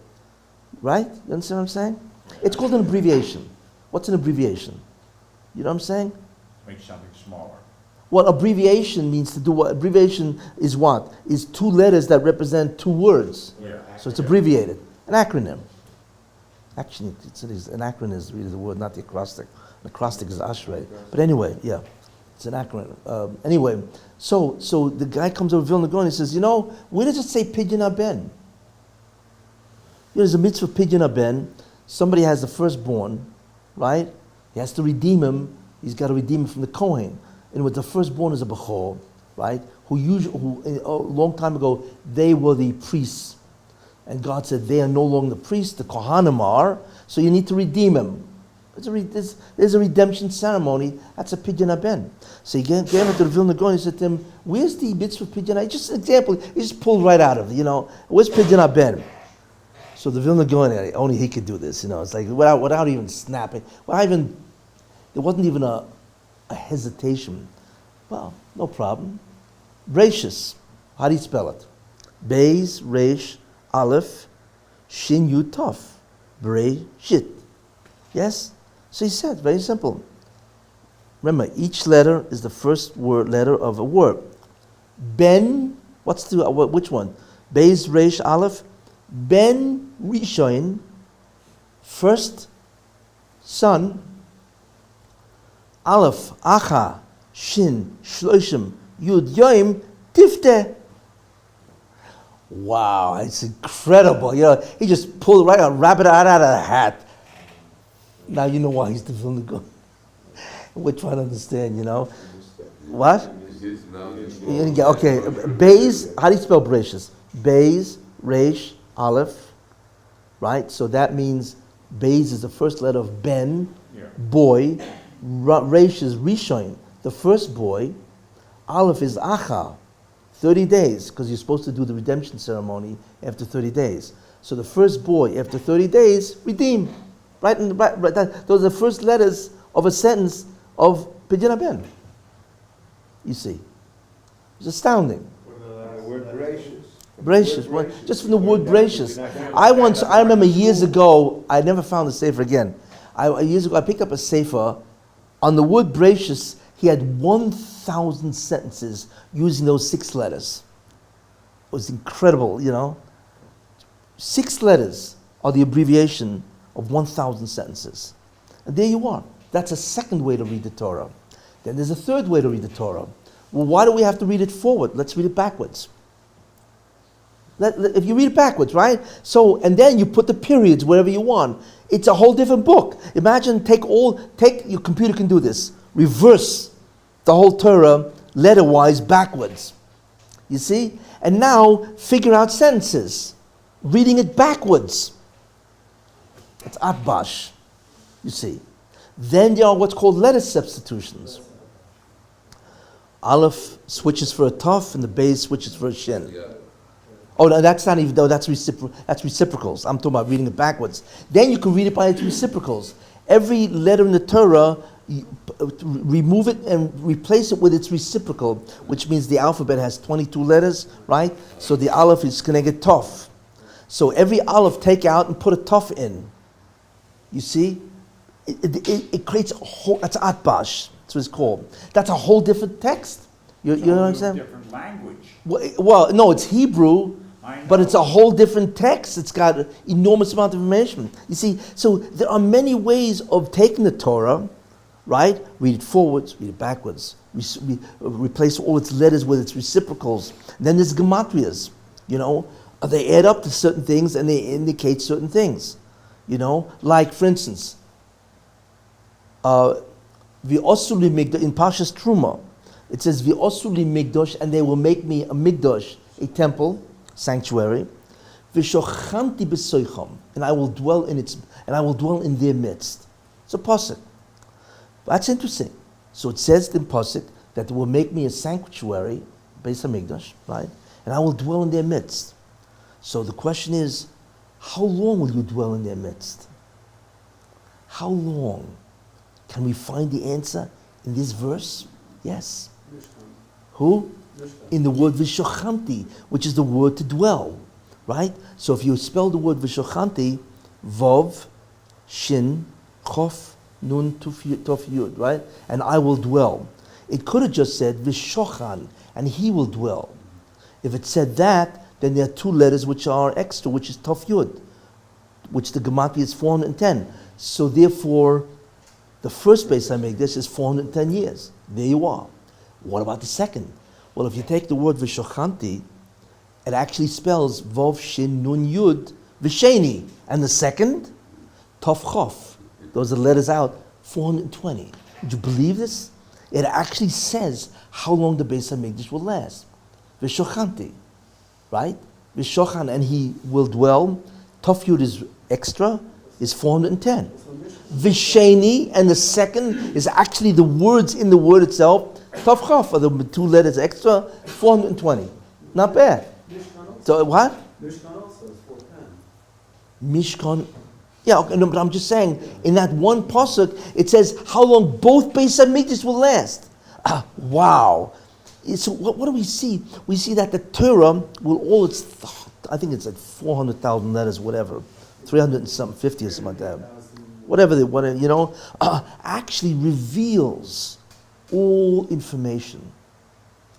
Right? You understand what I'm saying? It's called an abbreviation. What's an abbreviation? You know what I'm saying? Make something smaller. Well, abbreviation means to do what? Abbreviation is what? Is 2 letters that represent 2 words. Yeah. So it's abbreviated. An acronym. Actually, an acronym is really the word, not the acrostic. An acrostic is ashrei. But anyway, yeah. It's an acronym. Anyway, so the guy comes over to Vilna Gaon and he says, you know, where does it say Pidyon Haben? You know, there's a mitzvah Pidyon Haben. Somebody has the firstborn, right? He has to redeem him. He's got to redeem him from the Kohen. And with the firstborn is a Bechor, right? Who a long time ago, they were the priests. And God said, they are no longer the priests, the Kohanim are, so you need to redeem him. There's a redemption ceremony. That's a Pidyon Haben. So he came into the Vilna Gaon and he said to him, where's the mitzvah Pidyon Haben? Just an example, he just pulled right out of it, you know. Where's Pidyon Haben? So the Vilna Gaon, only he could do this, It's like without even snapping. There wasn't even a hesitation. Well, no problem. Rashis, how do you spell it? Beis, Resh, Aleph, Shin, Yud, Tov. Bereshit. Yes? So he said, very simple. Remember, each letter is the first letter of a word. Ben, which one? Beis, Resh, Aleph. Ben Rishon, first son. Aleph, Acha, Shin, Shloshim, Yud, Yoim, Tifteh. Wow, it's incredible. He just pulled right a rabbit out of the hat. Now you know why he's the Vilna Gaon. We're trying to understand, What? Okay, Beis, how do you spell Bereshis? Beis, Resh, Aleph, right? So that means Beis is the first letter of Ben, boy. Resh is Rishon, the first boy. Aleph is Acha, 30 days, because you're supposed to do the redemption ceremony after 30 days. So the first boy, after 30 days, redeem. Right. Those are the first letters of a sentence of Pidyon Ben. You see. It's astounding. The word gracious. Gracious, right? Just from the word gracious. I remember years ago, I never found the sefer again. Years ago, I picked up a sefer. On the word gracious, he had 1,000 sentences using those 6 letters. It was incredible, 6 letters are the abbreviation of 1,000 sentences. And there you are. That's a second way to read the Torah. Then there's a third way to read the Torah. Well, why do we have to read it forward? Let's read it backwards. If you read it backwards, right? So, and then you put the periods wherever you want. It's a whole different book. Imagine your computer can do this. Reverse the whole Torah letter-wise backwards. You see? And now figure out sentences. Reading it backwards. It's atbash. You see? Then there are what's called letter substitutions. Aleph switches for a taf and the Beis switches for a shin. Oh, no, that's not even, that's reciprocals. I'm talking about reading it backwards. Then you can read it by its reciprocals. Every letter in the Torah, remove it and replace it with its reciprocal, which means the alphabet has 22 letters, right? So the Aleph is going to get tov. So every Aleph take out and put a tov in. You see? It creates a whole, that's atbash. That's what it's called. That's a whole different text. You know what I'm saying? Different language. Well, no, it's Hebrew, but it's a whole different text. It's got enormous amount of information. You see, so there are many ways of taking the Torah, right? Read it forwards, read it backwards. Replace all its letters with its reciprocals. Then there's gematrias, They add up to certain things and they indicate certain things. Like, for instance, V'osuli migdosh, in Parshas Truma, it says V'osuli migdosh, and they will make me a migdosh, a temple, sanctuary. V'shochanti b'soicham, and I will dwell in their midst. It's a pasuk. That's interesting. So it says in pasuk that they will make me a sanctuary, Beis HaMikdash, right? And I will dwell in their midst. So the question is, how long will you dwell in their midst? How long? Can we find the answer in this verse? Yes. Who? In the word V'shochanti, which is the word to dwell, right? So if you spell the word V'shochanti, Vav, Shin, Chof, Nun, Tov, Yud, right? And I will dwell. It could have just said V'shochan, and he will dwell. If it said that, then there are 2 letters which are extra, which is Tov Yud, which the Gematria is 410. So therefore, the first Beis HaMikdash is 410 years. There you are. What about the second? Well, if you take the word V'shochanti, it actually spells Vav Shin Nun Yud V'sheni. And the second, Tov Chof. Those are letters out, 420. Would you believe this? It actually says how long the Beis HaMikdash will last. V'shochanti, right? V'shochan, and he will dwell. Tov Yud is extra, is 410. V'sheni, and the second is actually the words in the word itself. Tov Chof are the 2 letters extra, 420. Not bad. So what? Mishkan also is 410. Mishkan. Yeah, okay, no, but I'm just saying, in that one pasuk, it says how long both Beis HaMikdash will last. Wow. So what do we see? We see that the Torah will all its, I think it's like 400,000 letters, whatever, 300 and something, 50 or something like that. Whatever, actually reveals all information.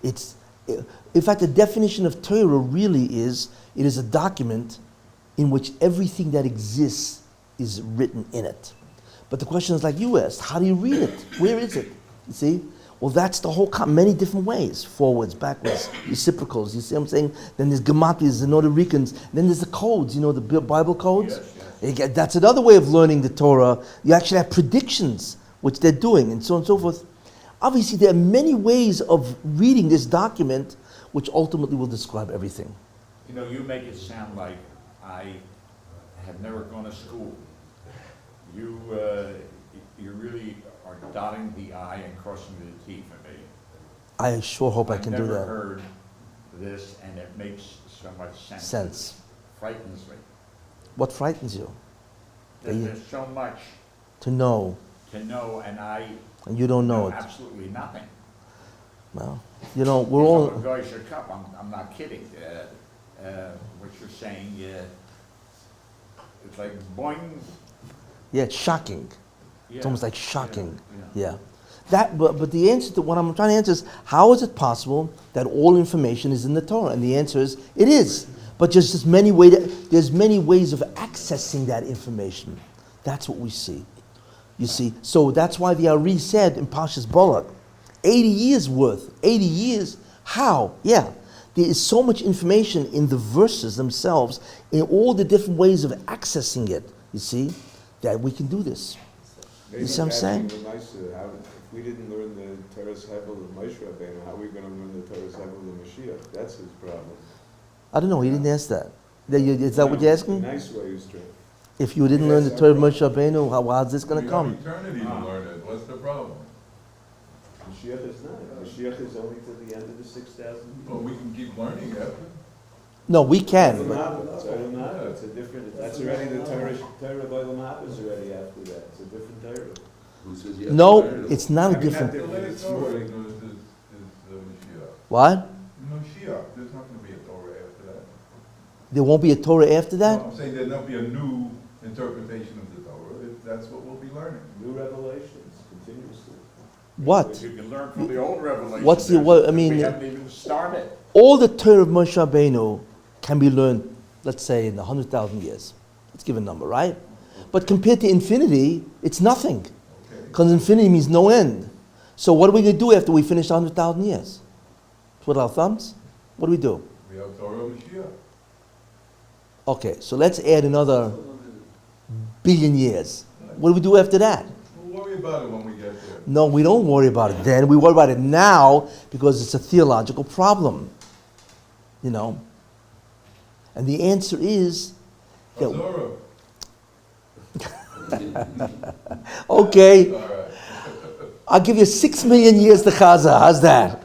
In fact, the definition of Torah really is, it is a document in which everything that exists is written in it. But the question is like you asked, how do you read it? Where is it? You see? Well, that's the whole, many different ways. Forwards, backwards, reciprocals, you see what I'm saying? Then there's gematrias, the North Ricans, then there's the codes, the Bible codes? Yes. That's another way of learning the Torah. You actually have predictions, which they're doing, and so on and so forth. Obviously, there are many ways of reading this document, which ultimately will describe everything. You make it sound like I have never gone to school. You really are dotting the I and crossing the T for me. I sure hope I can do I've that. never heard this, and it makes so much sense. Frightens me. What frightens you? There's so much to know, and you don't know it. Absolutely nothing. Well, we're all. I'm not kidding. What you're saying, it's like boing. Yeah, it's shocking. Yeah. It's almost like shocking. Yeah. But the answer to what I'm trying to answer is, how is it possible that all information is in the Torah? And the answer is, it is. But there's many ways of accessing that information. That's what we see. You see, so that's why the Ari said in Pashas Balak, 80 years worth. 80 years. How? Yeah. There is so much information in the verses themselves, in all the different ways of accessing it, you see, that we can do this. You see what I'm saying? If we didn't learn the Torah's Hebel of Moshe Rabbeinu, how are we going to learn the Torah's Hebel of Mashiach? That's his problem. I don't know, he didn't ask that. Is that what you're asking? Nice way he was trying. If you didn't learn the Torah of Moshe Rabbeinu, how's this going to come? Eternity to learn it. What's the problem? Mashiach is not. Mashiach is only to the end of the 6,000. Well, we can keep learning it. No, we can. It's a different. That's already the Torah. Torah by Lamab is already after that. It's a different Torah. Who says you have No, to learn it? it's not a Not different. The latest It's Torah more. is Mashiach. What? Mashiach. There's not going to be a Torah after that. There won't be a Torah after that? No, I'm saying there'll not be a new interpretation of the Torah. That's what we'll be learning. New revelations continuously. What? You can learn from the old revelation. What's the what? I mean, we haven't even started. all the Torah of Moshe Rabbeinu can be learned, let's say, in 100,000 years. Let's give a number, right? But compared to infinity, it's nothing. Because infinity means no end. So what are we going to do after we finish 100,000 years? Twiddle our thumbs? What do we do? We have Torah Mashiach. Okay, so let's add another billion years. What do we do after that? We'll worry about it when we get there. No, we don't worry about it then. We worry about it now because it's a theological problem. And the answer is that, Torah. okay, All right. I'll give you 6 million years to Chaza. How's that?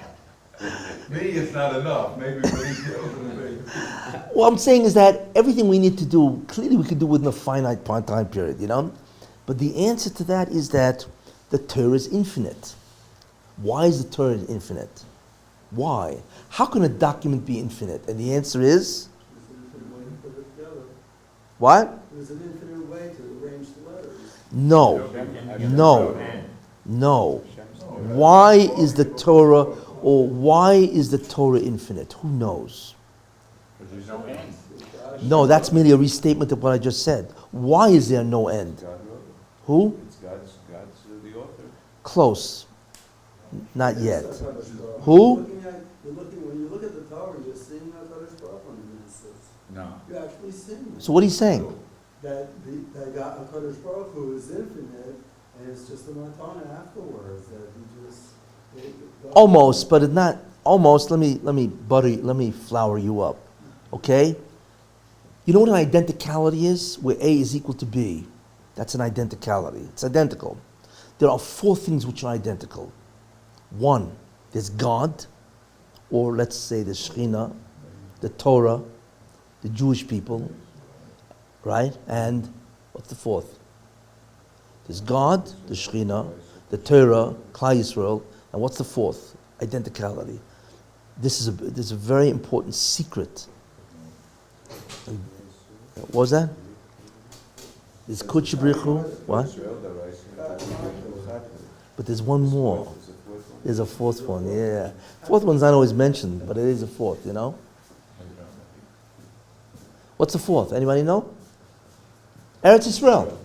Me, it's not enough. Maybe for these girls in the big. What I'm saying is that everything we need to do, clearly we can do within a finite time period, But the answer to that is that the Torah is infinite. Why is the Torah infinite? Why? How can a document be infinite? And the answer is? There's an infinite way to put it together. What? There's an infinite way to arrange the letters. No. Why is the Torah, or why is the Torah infinite? Who knows? Because there's no end. No, that's merely a restatement of what I just said. Why is there no end? God wrote it. Who? It's God's the author. Close. Not yet. That's how it's done. Who? When you look at the Torah, you're seeing that HaKadosh Baruch Hu in Genesis. No. You're actually seeing it. So what are you saying? That God, HaKadosh Baruch Hu is infinite, and it's just a matana afterwards that he just. Almost, but it's not. Almost. Let me flower you up. Okay. You know what an identicality is? Where A is equal to B. That's an identicality. It's identical. There are 4 things which are identical. 1, there's God, or let's say the Shekhinah, the Torah, the Jewish people, right? And what's the fourth? There's God, the Shekhinah, the Torah, Klal Yisrael, and what's the fourth? Identicality. This is a very important secret. What was that? Is Kutsh Brichu? What? But there's one more. There's a fourth one, yeah. Fourth one's not always mentioned, but it is a fourth, you know? What's the fourth? Anybody know? Eretz Yisrael.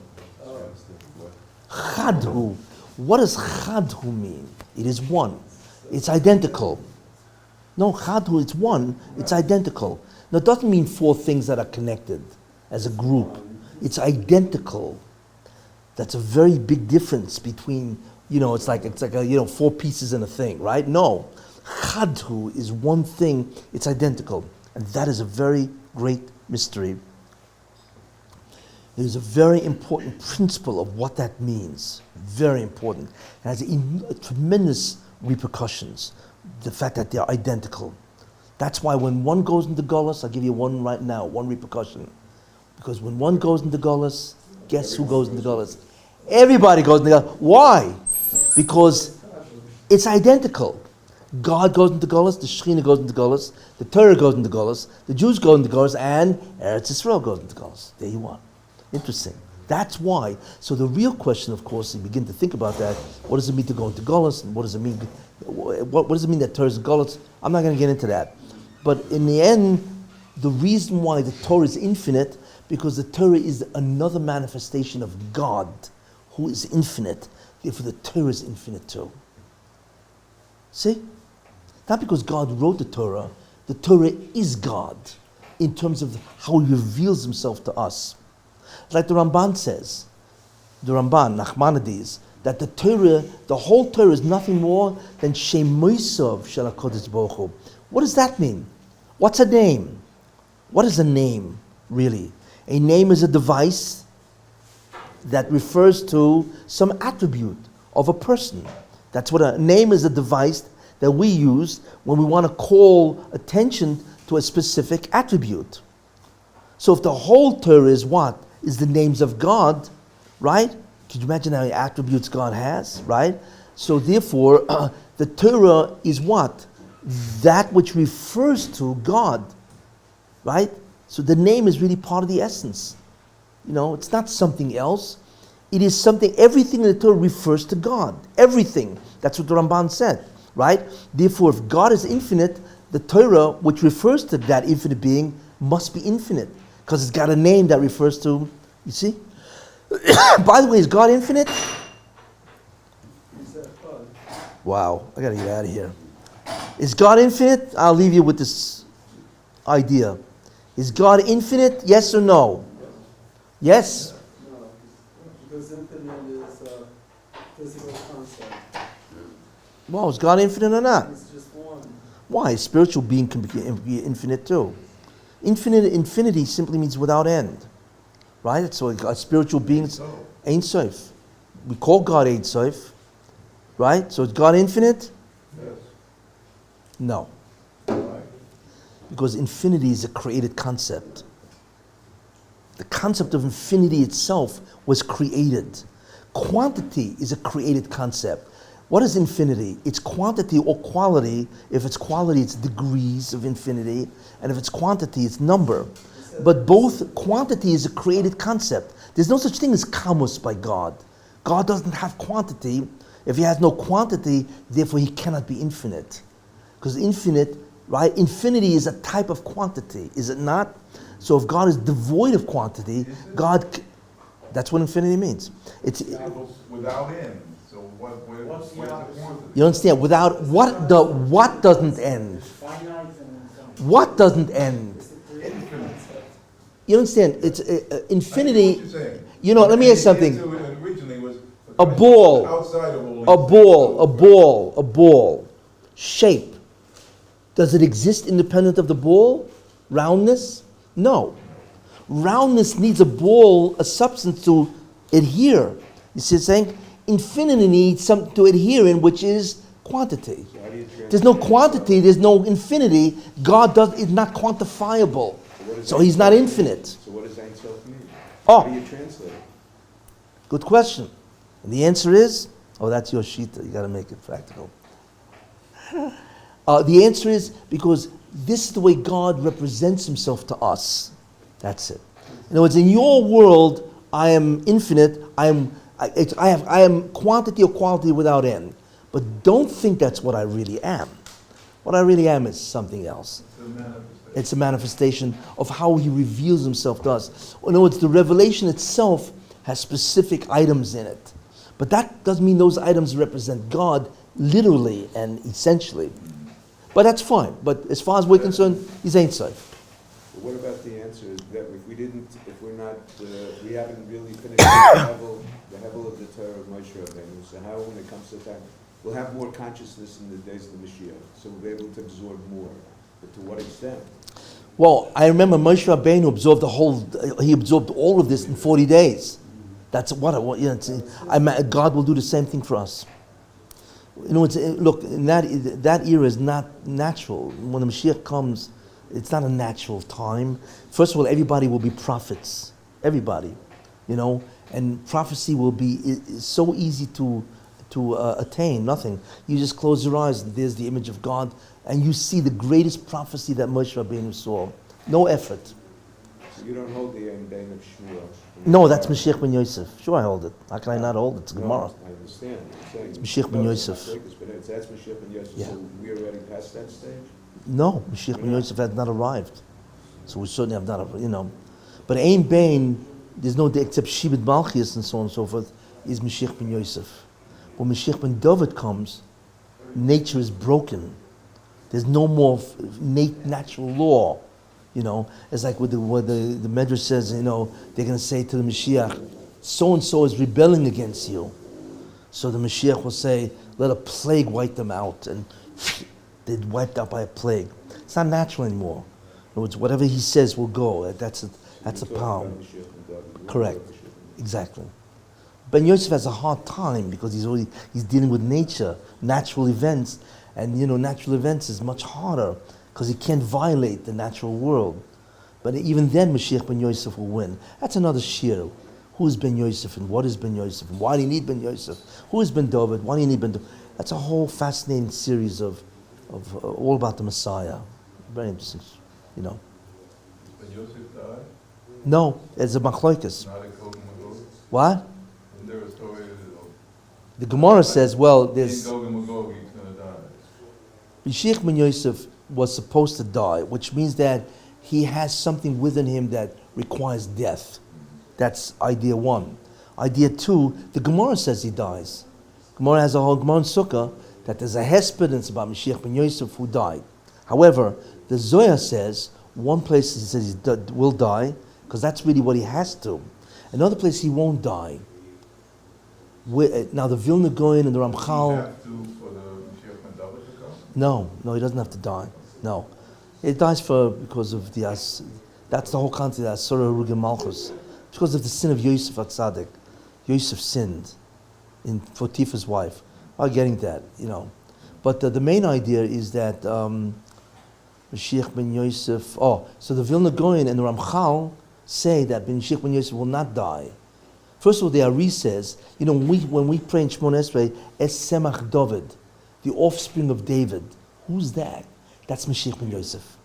Chadhu. What does Chadhu mean? It is one. It's identical. No, Chadhu, it's one. It's identical. Now, it doesn't mean four things that are connected as a group. It's identical. That's a very big difference between, it's like four pieces in a thing, right? No. Chadhu is one thing. It's identical. And that is a very great mystery. There's a very important principle of what that means. Very important. It has tremendous repercussions. The fact that they're identical. That's why when one goes into Golus, I'll give you one right now, one repercussion. Because when one goes into Golus, guess who goes into Golus? Everybody goes into Golus. Why? Because it's identical. God goes into Golus, the Shekhinah goes into Golus, the Torah goes into Golus, the Jews go into Golus, and Eretz Yisrael goes into Golus. There you are. Interesting. That's why. So the real question, of course, you begin to think about that. What does it mean to go into Golus? And what does it mean? What does it mean that Torah is Golus? I'm not going to get into that. But in the end, the reason why the Torah is infinite, because the Torah is another manifestation of God, who is infinite. Therefore, the Torah is infinite too. See? Not because God wrote the Torah is God in terms of how he reveals himself to us. Like the Ramban says, Nachmanides, that the whole Torah is nothing more than Shem Moisav Shel HaKodesh Baruch Hu. What does that mean? What's a name? What is a name, really? A name is a device that refers to some attribute of a person. That's what a name is, a device that we use when we want to call attention to a specific attribute. So if the whole Torah is what? Is the names of God, right? Could you imagine how many attributes God has, right? So therefore, the Torah is what? That which refers to God, right? So the name is really part of the essence. It's not something else. It is something, everything in the Torah refers to God. Everything. That's what the Ramban said, right? Therefore, if God is infinite, the Torah, which refers to that infinite being, must be infinite. Because it's got a name that refers to, you see? By the way, is God infinite? Wow, I gotta get out of here. Is God infinite? I'll leave you with this idea. Is God infinite? Yes or no? Yes? No, because infinite is a physical concept. Well, is God infinite or not? It's just one. Why? A spiritual being can be infinite too. Infinity simply means without end. Right? So a spiritual being is Ein Sof. We call God Ein Sof. Right? So is God infinite? Yes. No. Why? Because infinity is a created concept. The concept of infinity itself was created. Quantity is a created concept. What is infinity? It's quantity or quality. If it's quality, it's degrees of infinity. And if it's quantity, it's number. But both quantity is a created concept. There's no such thing as kamus by God. God doesn't have quantity. If he has no quantity, therefore he cannot be infinite. Because infinite, right? Infinity is a type of quantity, is it not? So if God is devoid of quantity, that's what infinity means. It's without end. So where's the quantity? You understand? Without what doesn't end? What doesn't end? You understand? It's infinity. Let me ask something. A ball. Shape. Does it exist independent of the ball? Roundness? No. Roundness needs a ball, a substance to adhere. You see what I'm saying? Infinity needs something to adhere in, which is quantity. There's no quantity, there's no infinity. God is not quantifiable. what does So Ein he's not Sof mean? infinite. So what does Ein Sof mean? Oh. How do you translate it? Good question. And the answer is, that's your shita. You got to make it practical. The answer is because this is the way God represents himself to us. That's it. In other words, in your world, I am infinite. I am quantity or quality without end. But don't think that's what I really am. What I really am is something else. It's a manifestation of how he reveals himself to us. In other words, the revelation itself has specific items in it. But that doesn't mean those items represent God literally and essentially. But that's fine. But as far as we're concerned, he's ain't so. But what about the answer that we haven't really finished the level of the Torah of Moshe Rabbeinu, so how when it comes to that, we'll have more consciousness in the days of the Mashiach, so we'll be able to absorb more. But to what extent? Well, I remember Moshe Rabbeinu absorbed all of this in 40 days. That's what I want. God will do the same thing for us. Look, in that era is not natural. When the Mashiach comes, it's not a natural time. First of all, everybody will be prophets. Everybody, and prophecy will be so easy to attain. Nothing. You just close your eyes, and there's the image of God, and you see the greatest prophecy that Moshe Rabbeinu saw. No effort. So you don't hold the end of Shmuel? No, that's Mashiach ben Yosef. Sure, I hold it. How can I not hold it? It's Gemara. No, I understand. It's Mashiach ben Yosef. But that's Mashiach ben Yosef, Yeah. so we're already past that stage? No, Mashiach ben Yosef had not arrived. So we certainly have not, But Ein Bain, there's no day except Shibud Malchus and so on and so forth, is Mashiach ben Yosef. When Mashiach ben David comes, nature is broken. There's no more natural law. It's like what the Medrash says, they're going to say to the Mashiach, so-and-so is rebelling against you. So the Mashiach will say, let a plague wipe them out. And they're wiped out by a plague. It's not natural anymore. In other words, whatever he says will go. That's a power. Correct. Exactly. Ben Yosef has a hard time because he's dealing with nature, natural events. And natural events is much harder because he can't violate the natural world. But even then, Mashiach ben Yosef will win. That's another shir. Who is Ben Yosef and what is Ben Yosef? And why do you need Ben Yosef? Who is Ben David? Why do you need Ben David? That's a whole fascinating series of all about the Messiah. Very interesting, Ben Yosef died? No, it's a machlokas. Not a Gog and Magog? What? Isn't there a story The Gemara says, well, in there's... Gog and Magog he's going to die? Mashiach ben Yosef was supposed to die, which means that he has something within him that requires death. That's idea one. Idea two, the Gemara says he dies. Gemara has a whole Gemara in Sukkah that there's a hespedence about Mashiach ben Yosef who died. However, the Zohar says, one place he says he will die, because that's really what he has to. Another place he won't die. Now the Vilna Gaon and the Does he Ramchal... have to for the Mashiach ben David to come? No, he doesn't have to die. No. It dies because of that's the whole concept of Asura Ruga Malchus. Because of the sin of Yosef HaTzadik. Yosef sinned for Tifa's wife. I'm getting that, But the main idea is that Mashiach ben Yosef... so the Vilna Gaon and the Ramchal say that Mashiach ben Yosef will not die. First of all, the Ari says, when we pray in Shemon Esrei, Es Semach David, the offspring of David. Who's that? That's Mashiach ben Yosef.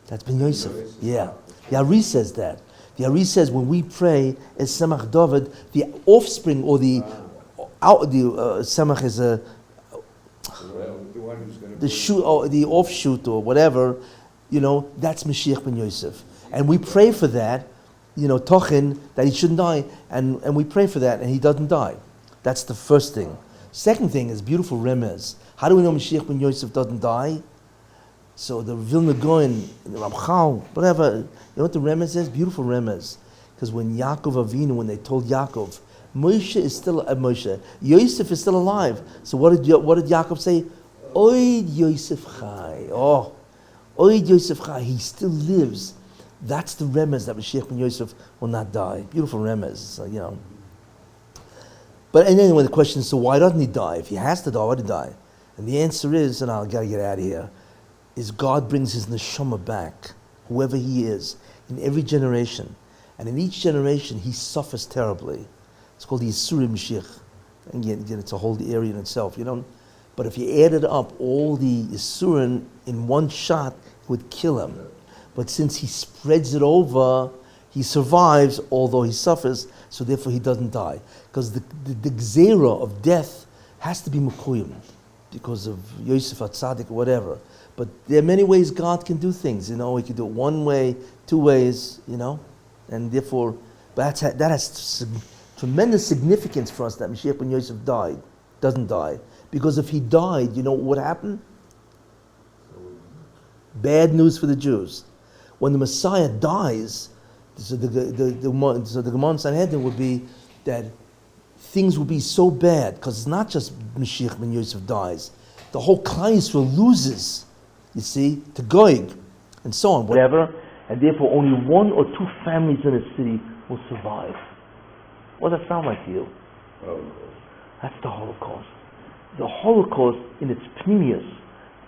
That's ben Yosef. Yeah. The Ari says that. The Ari says when we pray Es Semach David, the offspring or the Semach is the shoot or the offshoot or whatever, that's Mashiach ben Yosef. And we pray for that, Tochin, that he shouldn't die, and we pray for that, and he doesn't die. That's the first thing. Second thing is beautiful remez. How do we know Mashiach ben Yosef doesn't die? So the Vilna Gaon, the Ramchal, whatever, you know what the remez is? Beautiful remez. Because when Yaakov Avinu, when they told Yaakov, Moshe is still Moshe, Yosef is still alive. So what did Yaakov say? Oid Yosef Chai. Oh, Oid Yosef Chai. He still lives. That's the remez that Mashiach ben Yosef will not die. Beautiful remez, so, But and then when the question is, so why doesn't he die? If he has to die, why did he die? And the answer is, and I've got to get out of here, is God brings his neshama back whoever he is, in every generation. And in each generation, he suffers terribly. It's called the Yisurim Mashiach. And again, it's a whole area in itself. But if you added up all the Yisurim in one shot, it would kill him. But since he spreads it over, he survives, although he suffers, so therefore he doesn't die. Because the gzera of death has to be mekuyim, because of Yosef HaTzadik or whatever. But there are many ways God can do things. He can do it one way, two ways, and therefore, that has tremendous significance for us that Mashiach ben Yosef doesn't die. Because if he died, what would happen? Bad news for the Jews. When the Messiah dies, so the Gemara in Sanhedrin would be that things will be so bad, because it's not just Mashiach ben Yosef dies. The whole Klal Yisrael loses, to Goig, and so on, whatever, and therefore only one or two families in a city will survive. What does that sound like to you? That's the Holocaust. The Holocaust, in its pneumius,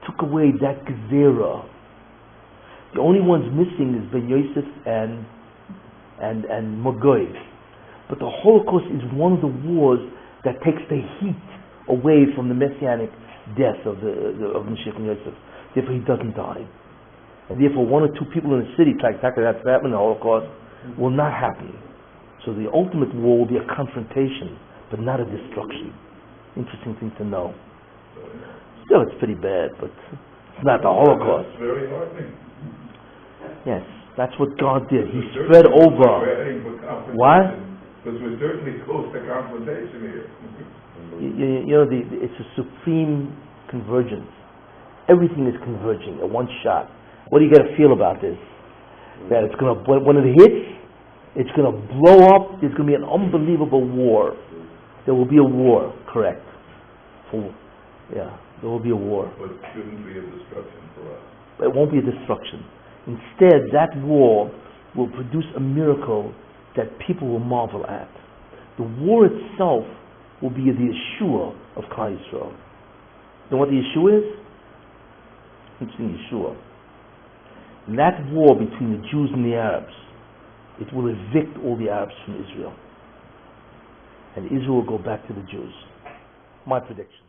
took away that gezerah. The only ones missing is Ben Yosef and Magoy. But the Holocaust is one of the wars that takes the heat away from the Messianic death of Mashiach ben Yosef. Therefore, he doesn't die. And therefore, one or two people in the city, like that's happened in the Holocaust, will not happen. So the ultimate war will be a confrontation, but not a destruction. Interesting thing to know. Still, it's pretty bad, but it's not the Holocaust. It's very heartening. Yes, that's what God did. He spread over. What? Because we're certainly close to confrontation here. It's a supreme convergence. Everything is converging at one shot. What do you got to feel about this? That it's going to, when it hits, it's going to blow up. There's going to be an unbelievable war. There will be a war, correct? There will be a war. But it shouldn't be a destruction for us. It won't be a destruction. Instead, that war will produce a miracle that people will marvel at. The war itself will be the Yeshua of Klal Yisrael. You know what the Yeshua is? Interesting, Yeshua. In that war between the Jews and the Arabs, it will evict all the Arabs from Israel. And Israel will go back to the Jews. My prediction.